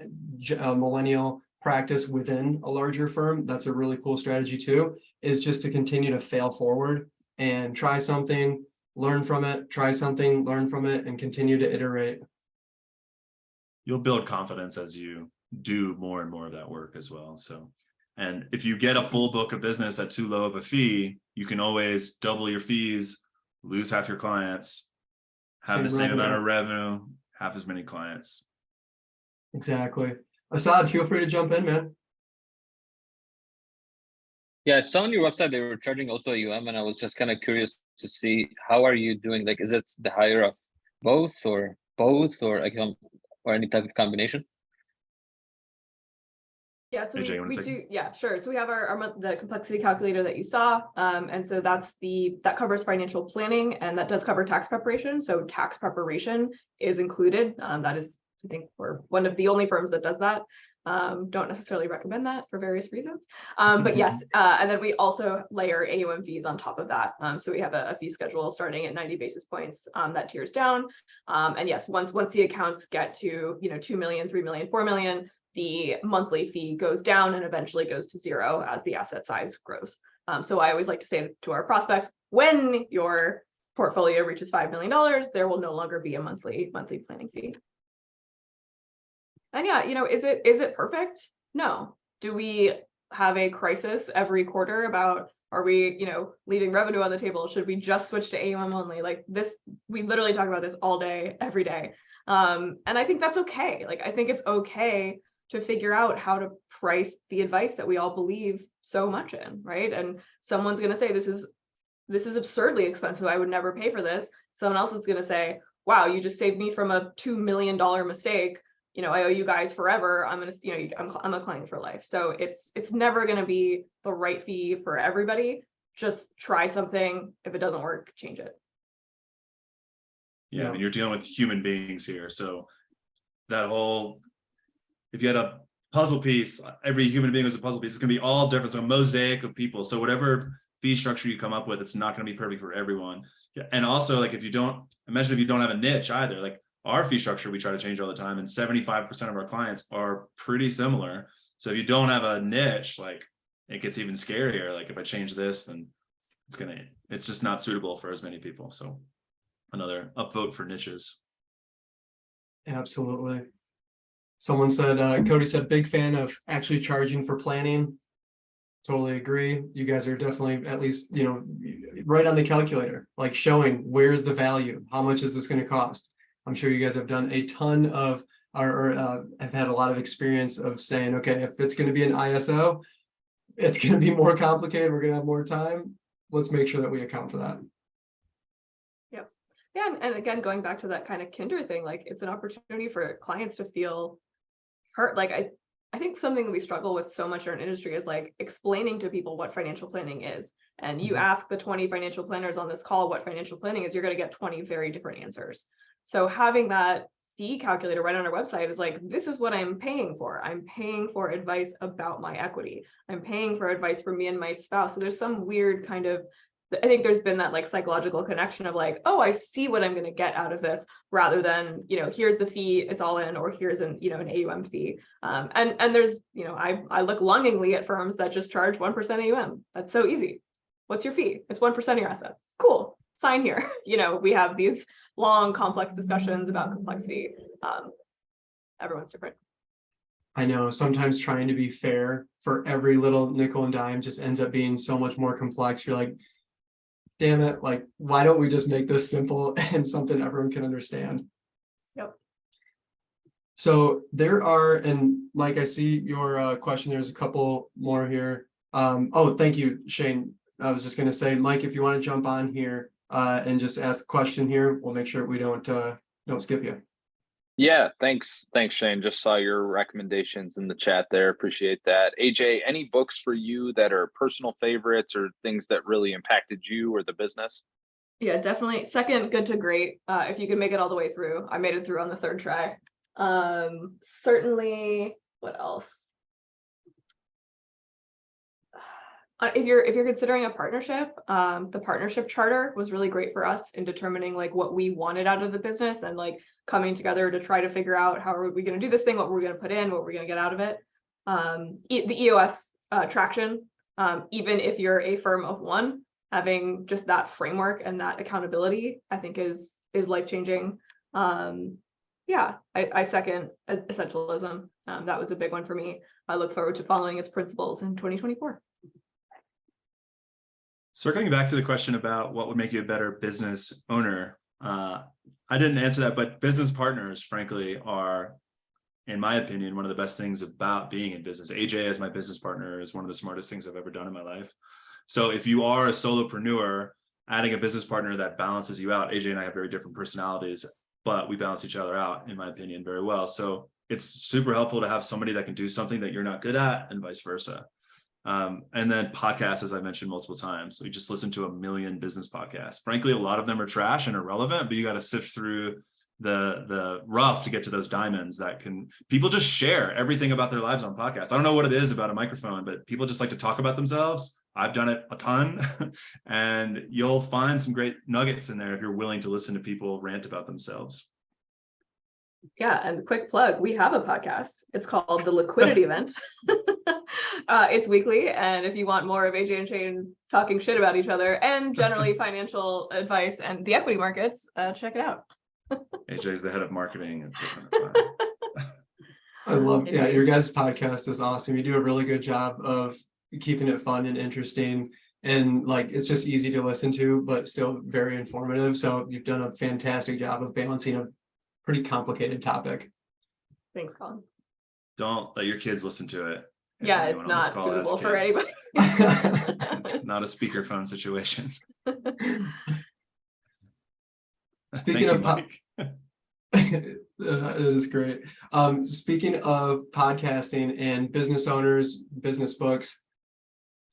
millennial practice within a larger firm. That's a really cool strategy too, is just to continue to fail forward and try something, learn from it, try something, learn from it, and continue to iterate. You'll build confidence as you do more and more of that work as well. So, and if you get a full book of business at too low of a fee, you can always double your fees, lose half your clients, have the same amount of revenue, half as many clients. Exactly. Assad, feel free to jump in, man. Yeah, I saw on your website they were charging also UM, and I was just kind of curious to see how are you doing? Like, is it the higher of both or any type of combination? Yeah, so AJ, we do. Yeah, sure. So we have the complexity calculator that you saw, and so that covers financial planning, and that does cover tax preparation. So tax preparation is included. That is, I think, we're one of the only firms that does that. Don't necessarily recommend that for various reasons, but yes. And then we also layer AUM fees on top of that. So we have a fee schedule starting at 90 basis points that tiers down. And yes, once the accounts get to 2 million, 3 million, 4 million. the monthly fee goes down and eventually goes to zero as the asset size grows. So I always like to say to our prospects, when your portfolio reaches $5 million, there will no longer be a monthly planning fee. And yeah, is it perfect? No. Do we have a crisis every quarter about, are we, leaving revenue on the table? Should we just switch to AUM only? Like this, we literally talk about this all day, every day. And I think that's okay. Like, I think it's okay to figure out how to price the advice that we all believe so much in, right? And someone's going to say, this is absurdly expensive. I would never pay for this. Someone else is going to say, wow, you just saved me from a $2 million mistake. I owe you guys forever. I'm a client for life. So it's never going to be the right fee for everybody. Just try something. If it doesn't work, change it. Yeah, I mean, you're dealing with human beings here. So that whole, if you had a puzzle piece, every human being was a puzzle piece. It's going to be all different. So a mosaic of people. So whatever fee structure you come up with, it's not going to be perfect for everyone. Yeah. And also, like, imagine if you don't have a niche either, like our fee structure, we try to change all the time, and 75% of our clients are pretty similar. So if you don't have a niche, like, it gets even scarier. Like, if I change this, then it's just not suitable for as many people. So another upvote for niches. Absolutely. Someone said, Cody said, big fan of actually charging for planning. Totally agree. You guys are definitely, at least, right on the calculator, like showing where's the value, how much is this going to cost. I'm sure you guys have done a ton of, or have had a lot of experience of saying, okay, if it's going to be an ISO, it's going to be more complicated. We're going to have more time. Let's make sure that we account for that. Yep. Yeah. And again, going back to that kind of Kindred thing, like, it's an opportunity for clients to feel hurt. Like, I think something that we struggle with so much in our industry is like explaining to people what financial planning is. And you ask the 20 financial planners on this call what financial planning is, you're going to get 20 very different answers. So having that fee calculator right on our website is like, this is what I'm paying for. I'm paying for advice about my equity. I'm paying for advice for me and my spouse. So there's some weird kind of, I think there's been that like psychological connection of like, oh, I see what I'm going to get out of this, rather than, here's the fee, it's all in, or here's an AUM fee. And there's, I look longingly at firms that just charge 1% AUM. That's so easy. What's your fee? It's 1% of your assets. Cool. Sign here. We have these long, complex discussions about complexity. Everyone's different. I know sometimes trying to be fair for every little nickel and dime just ends up being so much more complex. You're like, damn it, like, why don't we just make this simple and something everyone can understand? Yep. So there are, and Mike, I see your question. There's a couple more here. Oh, thank you, Shane. I was just going to say, Mike, if you want to jump on here and just ask a question here, we'll make sure we don't skip you. Yeah, thanks, Shane. Just saw your recommendations in the chat there. Appreciate that. AJ, any books for you that are personal favorites or things that really impacted you or the business? Yeah, definitely. Second, Good to Great. If you can make it all the way through. I made it through on the third try. Certainly, what else? If you're considering a partnership, the partnership charter was really great for us in determining like what we wanted out of the business, and like coming together to try to figure out how are we going to do this thing, what we're going to put in, what we're going to get out of it. The EOS traction, even if you're a firm of one, having just that framework and that accountability, I think is life-changing. Yeah, I second essentialism. That was a big one for me. I look forward to following its principles in 2024. Circling back to the question about what would make you a better business owner, I didn't answer that, but business partners, frankly, are, in my opinion, one of the best things about being in business. AJ as my business partner is one of the smartest things I've ever done in my life. So if you are a solopreneur, adding a business partner that balances you out, AJ and I have very different personalities, but we balance each other out, in my opinion, very well. So it's super helpful to have somebody that can do something that you're not good at, and vice versa. And then podcasts, as I mentioned multiple times, we just listen to a million business podcasts. Frankly, a lot of them are trash and irrelevant, but you got to sift through the rough to get to those diamonds that can, people just share everything about their lives on podcasts. I don't know what it is about a microphone, but people just like to talk about themselves. I've done it a ton, and you'll find some great nuggets in there if you're willing to listen to people rant about themselves. Yeah, and quick plug, we have a podcast. It's called The Liquidity Event. It's weekly, and if you want more of AJ and Shane talking shit about each other and generally financial advice and the equity markets, check it out. AJ's the head of marketing at BKFi. I love, yeah, Indeed. your guys' podcast is awesome. You do a really good job of keeping it fun and interesting. And like, it's just easy to listen to, but still very informative. So you've done a fantastic job of balancing a pretty complicated topic. Thanks, Colin. Don't let your kids listen to it. If Yeah, it's anyone on this not call has suitable for kids. anybody. It's not a speakerphone situation. Speaking Thank of you, Mike. it is great. Speaking of podcasting and business owners, business books,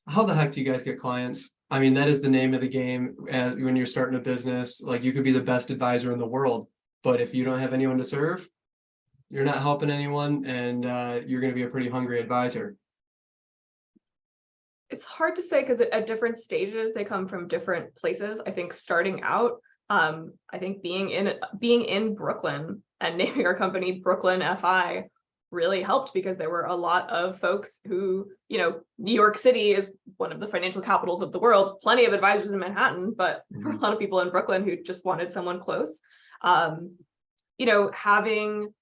how the heck do you guys get clients? I mean, that is the name of the game when you're starting a business. Like, you could be the best advisor in the world, but if you don't have anyone to serve, you're not helping anyone, and you're going to be a pretty hungry advisor. It's hard to say because at different stages they come from different places. I think starting out, I think being in Brooklyn and naming our company Brooklyn FI really helped, because there were a lot of folks who, you know, New York City is one of the financial capitals of the world, plenty of advisors in Manhattan, but there were a lot of people in Brooklyn who just wanted someone close. You know, having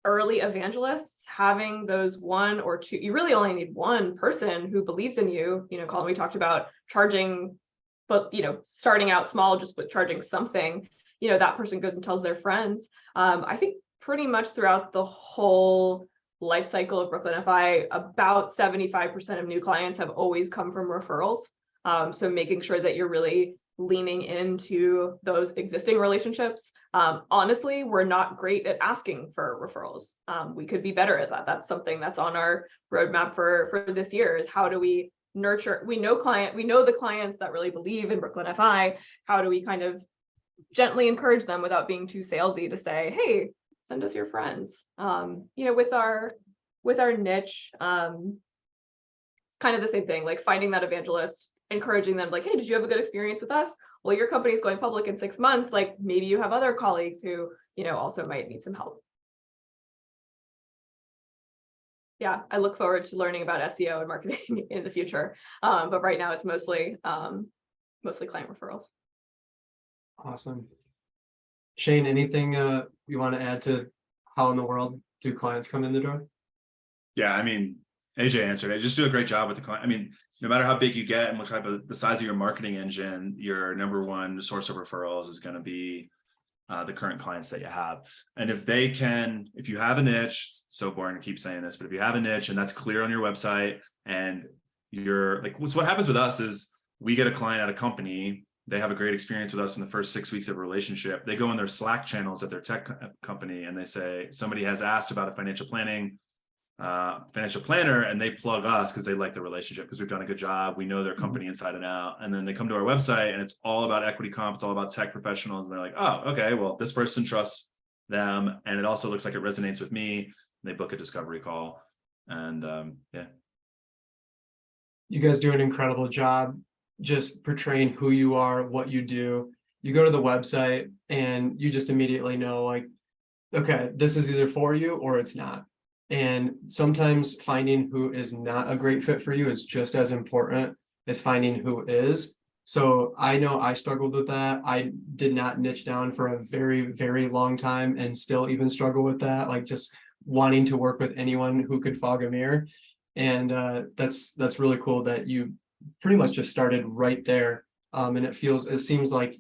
early evangelists, having those one or two, you really only need one person who believes in you. You know, Colin, we talked about charging, but, you know, starting out small, just with charging something, you know, that person goes and tells their friends. I think pretty much throughout the whole life cycle of Brooklyn FI, about 75% of new clients have always come from referrals. So making sure that you're really leaning into those existing relationships. Honestly, we're not great at asking for referrals. We could be better at that. That's something that's on our roadmap for this year, is how do we nurture, we know the clients that really believe in Brooklyn FI. How do we kind of gently encourage them without being too salesy to say, hey, send us your friends. You know, with our niche, it's kind of the same thing, like finding that evangelist, encouraging them, like, hey, did you have a good experience with us? Well, your company is going public in 6 months. Like, maybe you have other colleagues who, you know, also might need some help. Yeah, I look forward to learning about SEO and marketing in the future. But right now it's mostly client referrals. Awesome. Shane, anything you want to add to how in the world do clients come in the door? Yeah, I mean, AJ answered it. Just do a great job with the client. I mean, no matter how big you get and what type of the size of your marketing engine, your number one source of referrals is going to be the current clients that you have. And if you have a niche, so boring to keep saying this, but if you have a niche and that's clear on your website, and you're like, so what happens with us is we get a client at a company, they have a great experience with us in the first 6 weeks of a relationship. They go in their Slack channels at their tech company and they say, somebody has asked about a financial planner, and they plug us because they like the relationship, because we've done a good job. We know their company inside and out. And then they come to our website and it's all about equity comp. It's all about tech professionals. And they're like, oh, okay, well, this person trusts them. And it also looks like it resonates with me. And they book a discovery call. And yeah. You guys do an incredible job just portraying who you are, what you do. You go to the website and you just immediately know, like, okay, this is either for you or it's not. And sometimes finding who is not a great fit for you is just as important as finding who is. So I know I struggled with that. I did not niche down for a very, very long time and still even struggle with that, like just wanting to work with anyone who could fog a mirror. And that's really cool that you pretty much just started right there. And it seems like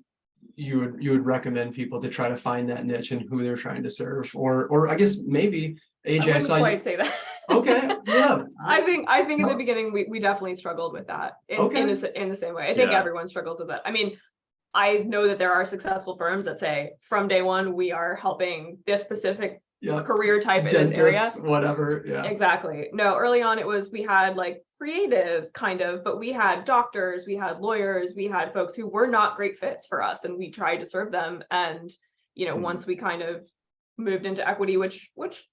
you would recommend people to try to find that niche and who they're trying to serve, or I guess maybe AJ, I wouldn't saw quite you. say that. Okay, yeah. I think in the beginning we definitely struggled with that in the same way. I think everyone struggles with that. I mean, I know that there are successful firms that say from day one we are helping this specific career type in this area, whatever. Yeah, exactly. No, early on we had like creatives kind of, but we had doctors, we had lawyers, we had folks who were not great fits for us, and we tried to serve them. And you know, once we kind of moved into equity, which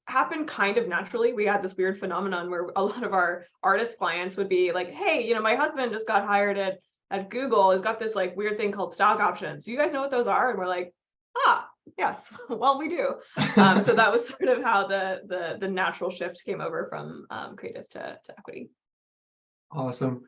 happened kind of naturally, we had this weird phenomenon where a lot of our artist clients would be like, hey, you know, my husband just got hired at Google, has got this like weird thing called stock options. Do you guys know what those are? And we're like, Yes, well, we do. So that was sort of how the natural shift came over from creatives to equity. Awesome.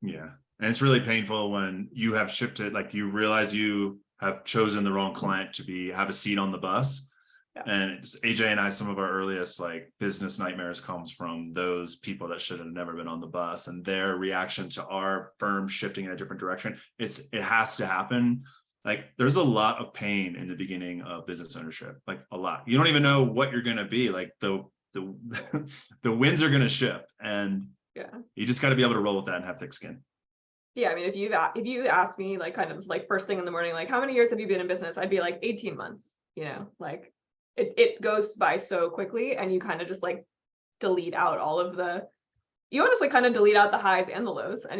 Yeah. And it's really painful when you have shifted, like you realize you have chosen the wrong client to have a seat on the bus. Yeah. And it's AJ and I, some of our earliest like business nightmares comes from those people that should have never been on the bus, and their reaction to our firm shifting in a different direction. It has to happen. Like there's a lot of pain in the beginning of business ownership, like a lot. You don't even know what you're going to be like. The winds are going to shift, and Yeah. you just got to be able to roll with that and have thick skin. Yeah, I mean, if you ask me like kind of like first thing in the morning, like how many years have you been in business? I'd be like 18 months, you know, like it goes by so quickly, and you kind of just like delete out you honestly kind of delete out the highs and the lows, and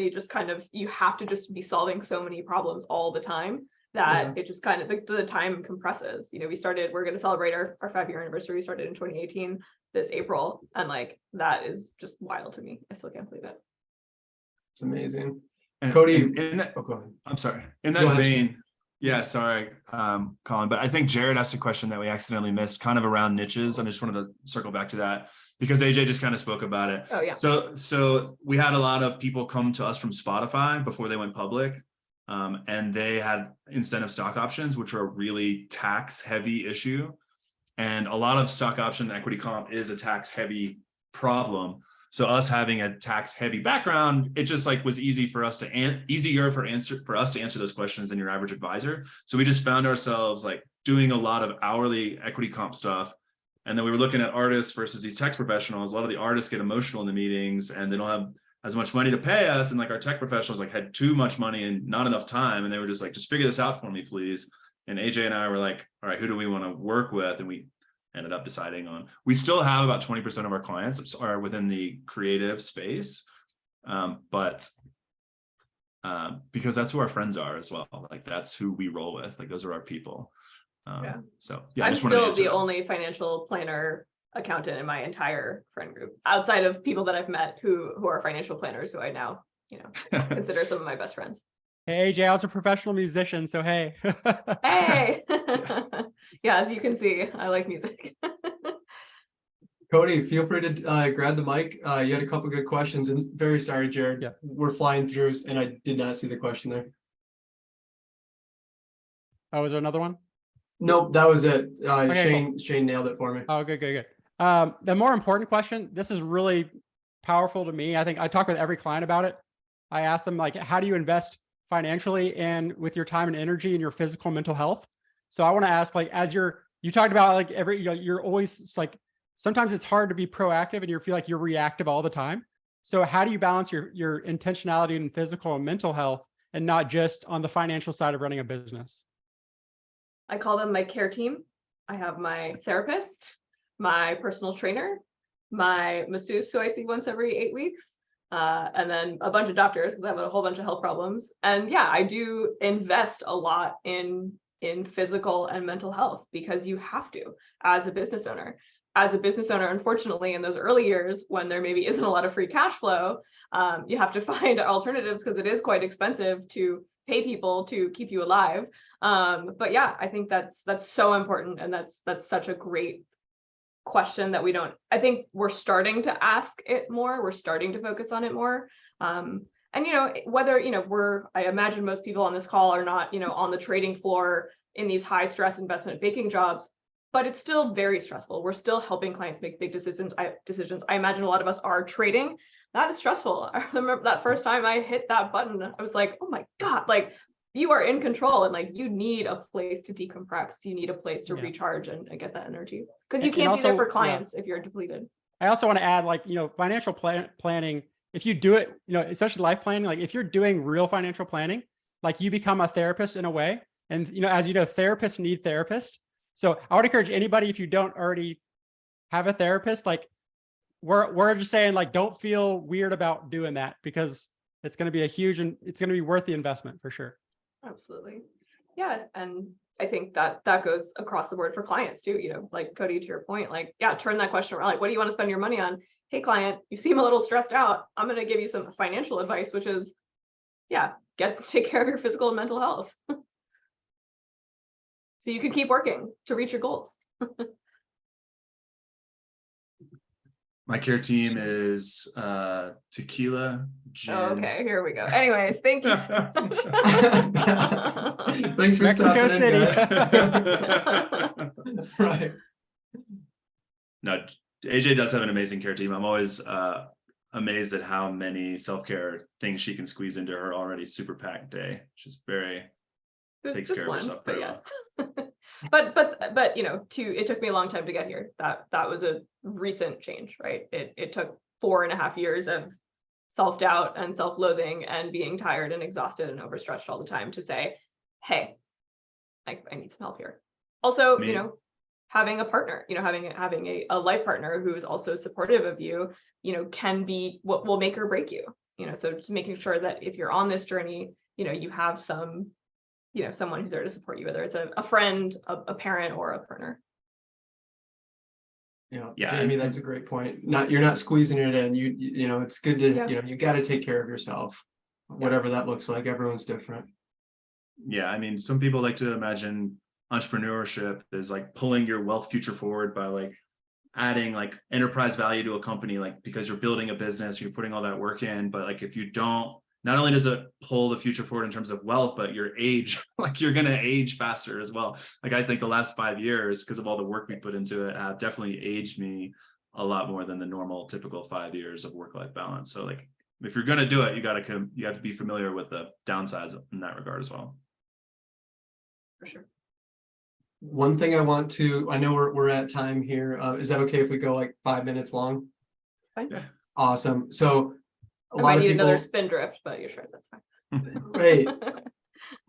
you have to just be solving so many problems all the time that it just kind of the time compresses. You know, we're going to celebrate our 5-year anniversary. We started in 2018 this April, and like that is just wild to me. I still can't believe it. It's amazing. And Cody, in that, oh, go ahead. I'm sorry. In Go that ahead. vein, yeah, sorry, Colin, but I think Jared asked a question that we accidentally missed, kind of around niches. And I just wanted to circle back to that because AJ just kind of spoke about it. Oh yeah. So we had a lot of people come to us from Spotify before they went public. And they had incentive stock options, which are a really tax heavy issue. And a lot of stock option equity comp is a tax heavy problem. So us having a tax heavy background, it just like was easier for us to answer those questions than your average advisor. So we just found ourselves like doing a lot of hourly equity comp stuff. And then we were looking at artists versus these tax professionals. A lot of the artists get emotional in the meetings and they don't have as much money to pay us. And like our tech professionals like had too much money and not enough time. And they were just like, just figure this out for me, please. And AJ and I were like, all right, who do we want to work with? And we ended up deciding on, we still have about 20% of our clients are within the creative space. But because that's who our friends are as well. Like that's who we roll with. Like those are our people. So yeah, I'm I just wanted to still answer the that. only financial planner accountant in my entire friend group, outside of people that I've met who are financial planners who I now, you know, consider some of my best friends. Hey, AJ, I was a professional musician, so hey. Hey, yeah, as you can see, I like music. Cody, feel free to grab the mic. You had a couple good questions, and very sorry, Jared. Yeah. We're flying through, and I did not see the question there. Oh, is there another one? Nope, that was it. Okay, Shane nailed it for me. Oh, good. The more important question, this is really powerful to me. I think I talk with every client about it. I ask them like, how do you invest financially and with your time and energy and your physical and mental health? So I want to ask, like, as you talked about, like you're always like, sometimes it's hard to be proactive and you feel like you're reactive all the time. So how do you balance your intentionality in physical and mental health and not just on the financial side of running a business? I call them my care team. I have my therapist, my personal trainer, my masseuse who I see once every 8 weeks, and then a bunch of doctors because I have a whole bunch of health problems. And yeah, I do invest a lot in physical and mental health because you have to as a business owner. As a business owner, unfortunately, in those early years when there maybe isn't a lot of free cash flow, you have to find alternatives because it is quite expensive to pay people to keep you alive. But yeah, I think that's so important, and that's such a great question that I think we're starting to ask it more. We're starting to focus on it more. And whether I imagine most people on this call are not on the trading floor in these high stress investment banking jobs, but it's still very stressful. We're still helping clients make big decisions. I imagine a lot of us are trading. That is stressful. I remember that first time I hit that button, I was like, oh my God, like you are in control, and like you need a place to decompress. You need a place to recharge and get that energy, because you can't be there for clients if you're depleted. I also want to add, like, financial planning, if you do it, especially life planning, like if you're doing real financial planning, like you become a therapist in a way. And, as you know, therapists need therapists. So I would encourage anybody, if you don't already have a therapist, like we're just saying, like, don't feel weird about doing that, because it's going to be it's going to be worth the investment for sure. Absolutely. Yeah. And I think that goes across the board for clients too, like Cody, to your point, like, yeah, turn that question around. Like, what do you want to spend your money on? Hey, client, you seem a little stressed out. I'm going to give you some financial advice, which is, yeah, take care of your physical and mental health. so you can keep working to reach your goals. My care team is tequila, gin. Okay, here we go. Anyways, thank you so much. Thanks for Mexico stopping City. in, guys. Right. No, AJ does have an amazing care team. I'm always amazed at how many self-care things she can squeeze into her already super packed day. She's very takes care of herself but very yes. well. but you know, it took me a long time to get here. That was a recent change, right? It took 4.5 years of self-doubt and self-loathing and being tired and exhausted and overstretched all the time to say, hey, I need some help here. Also, you know, having a partner, you know, having a life partner who is also supportive of you, you know, can be what will make or break you, you know. So just making sure that if you're on this journey, you know, you have some, you know, someone who's there to support you, whether it's a friend, a parent, or a partner. Yeah, Yeah, Jamie, and- that's a great point. You're not squeezing it in. You know, it's good to, Yeah. you know, you got to take care of yourself, whatever that looks like. Everyone's different. Yeah, I mean, some people like to imagine entrepreneurship is like pulling your wealth future forward by like adding like enterprise value to a company, like because you're building a business, you're putting all that work in. But like if you don't, not only does it pull the future forward in terms of wealth, but your age, like you're gonna age faster as well. Like I think the last 5 years, because of all the work we put into it, have definitely aged me a lot more than the normal typical 5 years of work-life balance. So like if you're gonna do it, you have to be familiar with the downsides in that regard as well. For sure. One thing I know we're at time here. Is that okay if we go like 5 minutes long? Fine. Yeah. Awesome. So a I lot might of need people, another spindrift, but you're sure that's fine. Hey,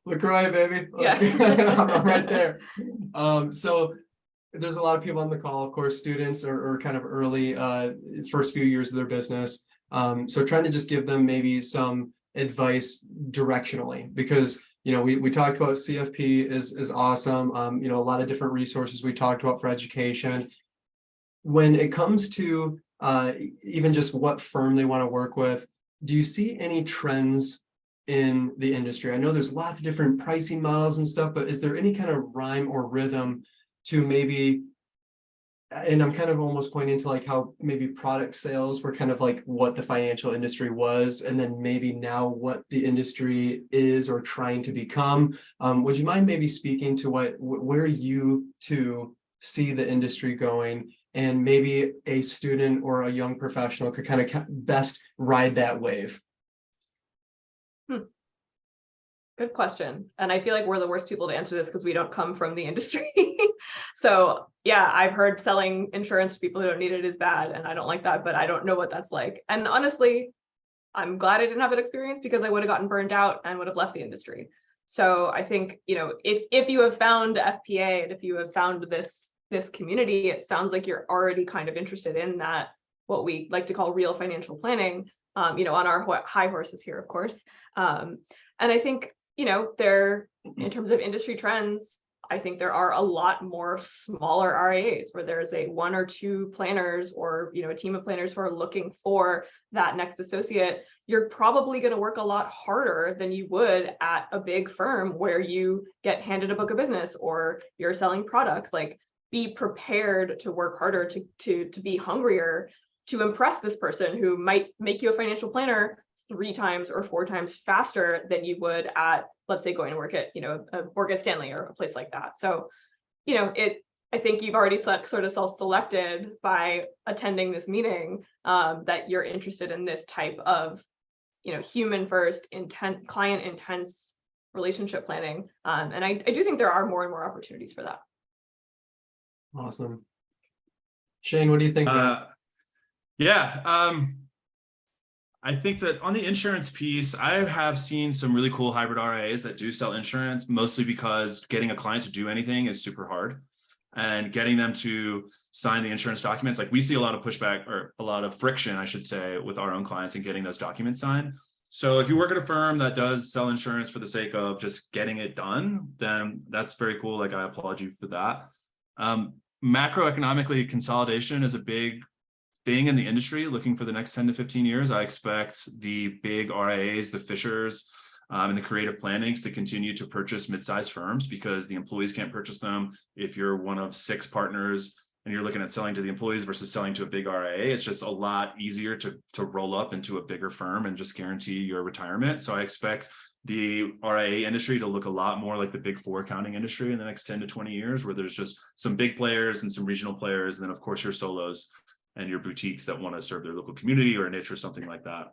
LaCroix, baby. Let's Yeah. go. I'm right there. So there's a lot of people on the call, of course, students are kind of early, first few years of their business. So trying to just give them maybe some advice directionally, because, you know, we talked about CFP is awesome. You know, a lot of different resources we talked about for education. When it comes to even just what firm they want to work with, do you see any trends in the industry? I know there's lots of different pricing models and stuff, but is there any kind of rhyme or rhythm to maybe, and I'm kind of almost pointing to like how maybe product sales were kind of like what the financial industry was, and then maybe now what the industry is or trying to become. Would you mind maybe speaking to where you two see the industry going, and maybe a student or a young professional could kind of best ride that wave? Good question. And I feel like we're the worst people to answer this because we don't come from the industry. So yeah, I've heard selling insurance to people who don't need it is bad, and I don't like that, but I don't know what that's like. And honestly, I'm glad I didn't have that experience, because I would have gotten burned out and would have left the industry. So I think, you know, if you have found FPA and if you have found this community, it sounds like you're already kind of interested in that, what we like to call real financial planning, you know, on our high horses here, of course. And I think, you know, in terms of industry trends, I think there are a lot more smaller RIAs where there's a 1 or 2 planners, or, you know, a team of planners who are looking for that next associate. You're probably going to work a lot harder than you would at a big firm where you get handed a book of business or you're selling products. Like, be prepared to work harder, to be hungrier, to impress this person who might make you a financial planner 3 times or 4 times faster than you would at, let's say, going to work at, you know, a Morgan Stanley or a place like that. So, you know, I think you've already sort of self-selected by attending this meeting, that you're interested in this type of, you know, human first, client intense relationship planning. And I do think there are more and more opportunities for that. Awesome. Shane, what do you think? I think that on the insurance piece, I have seen some really cool hybrid RIAs that do sell insurance, mostly because getting a client to do anything is super hard, and getting them to sign the insurance documents. Like, we see a lot of pushback, or a lot of friction, I should say, with our own clients in getting those documents signed. So if you work at a firm that does sell insurance for the sake of just getting it done, then that's very cool. Like, I applaud you for that. Macroeconomically, consolidation is a big thing in the industry looking for the next 10 to 15 years. I expect the big RIAs, the Fishers, and the creative plannings to continue to purchase mid-sized firms because the employees can't purchase them. If you're one of 6 partners and you're looking at selling to the employees versus selling to a big RIA, it's just a lot easier to roll up into a bigger firm and just guarantee your retirement. So I expect the RIA industry to look a lot more like the big 4 accounting industry in the next 10 to 20 years, where there's just some big players and some regional players. And then of course your solos and your boutiques that want to serve their local community or a niche or something like that.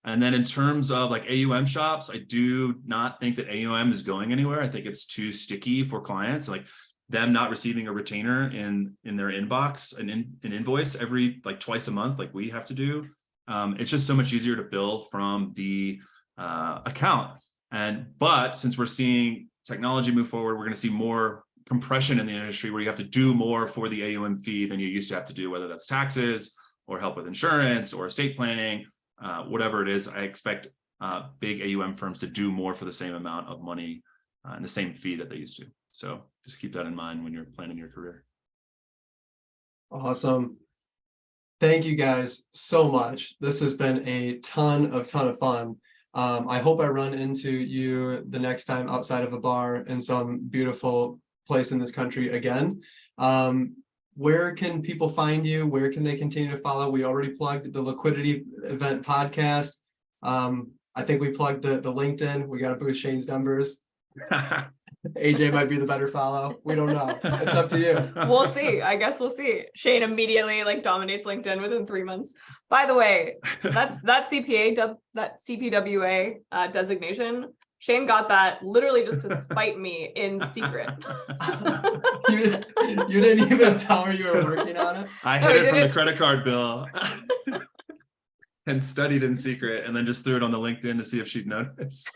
And then in terms of like AUM shops, I do not think that AUM is going anywhere. I think it's too sticky for clients, like them not receiving a retainer in their inbox, an invoice every like twice a month, like we have to do. It's just so much easier to bill from the account. But since we're seeing technology move forward, we're going to see more compression in the industry where you have to do more for the AUM fee than you used to have to do, whether that's taxes or help with insurance or estate planning. Whatever it is, I expect big AUM firms to do more for the same amount of money and the same fee that they used to. So just keep that in mind when you're planning your career. Awesome. Thank you guys so much. This has been a ton of fun. I hope I run into you the next time outside of a bar in some beautiful place in this country again. Where can people find you? Where can they continue to follow? We already plugged the Liquidity Event podcast. I think we plugged the LinkedIn. We got to boost Shane's numbers. AJ might be the better follow. We don't know. It's up to you. We'll see. I guess we'll see. Shane immediately like dominates LinkedIn within 3 months. By the way, that CPWA designation. Shane got that literally just to spite me in secret. You didn't even tell her you were working on it? I No, hid he it from the didn't. credit card bill and studied in secret and then just threw it on the LinkedIn to see if she'd notice.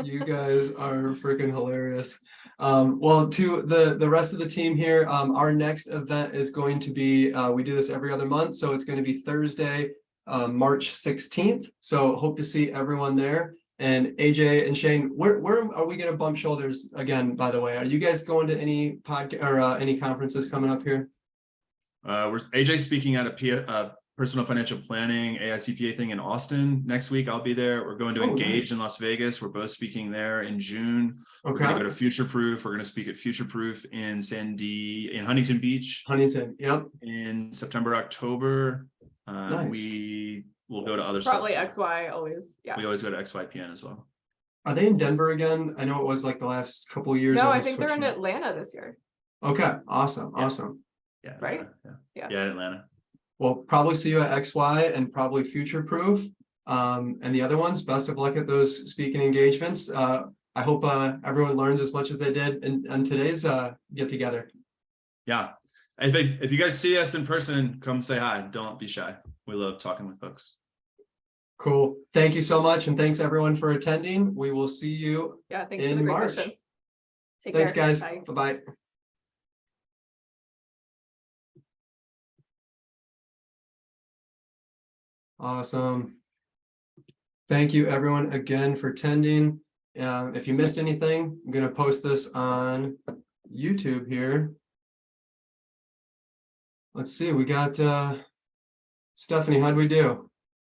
You guys are freaking hilarious. Well, to the rest of the team here, our next event is going to be, we do this every other month, so it's going to be Thursday, March 16th. So hope to see everyone there. And AJ and Shane, where are we going to bump shoulders again, by the way? Are you guys going to any podcast or any conferences coming up here? We're AJ speaking at a personal financial planning AICPA thing in Austin next week. I'll be there. We're going to Engage nice. in Las Vegas. We're both speaking there in June. We're Okay. going to go to Future Proof. We're going to speak at Future Proof in Huntington Beach Huntington. Yep. in September, October. Nice. We will go to other Probably stuff too. XY always. Yeah. We always go to XYPN as well. Are they in Denver again? I know it was like the last couple of years. No, of I the think they're in switching. Atlanta this year. Okay. Awesome. Yeah. Awesome. Yeah. Right? Atlanta. Yeah. Yeah, in Atlanta. We'll probably see you at XY and probably Future Proof. And the other ones, best of luck at those speaking engagements. I hope everyone learns as much as they did in today's get together. Yeah. If you guys see us in person, come say hi. Don't be shy. We love talking with folks. Cool. Thank you so much. And thanks everyone for attending. We will see you. Yeah, thanks for In the great March. questions. Take Thanks, care. guys. Bye. Bye-bye. Awesome. Thank you everyone again for attending. If you missed anything, I'm going to post this on YouTube here. Let's see, we got Stephanie, how'd we do?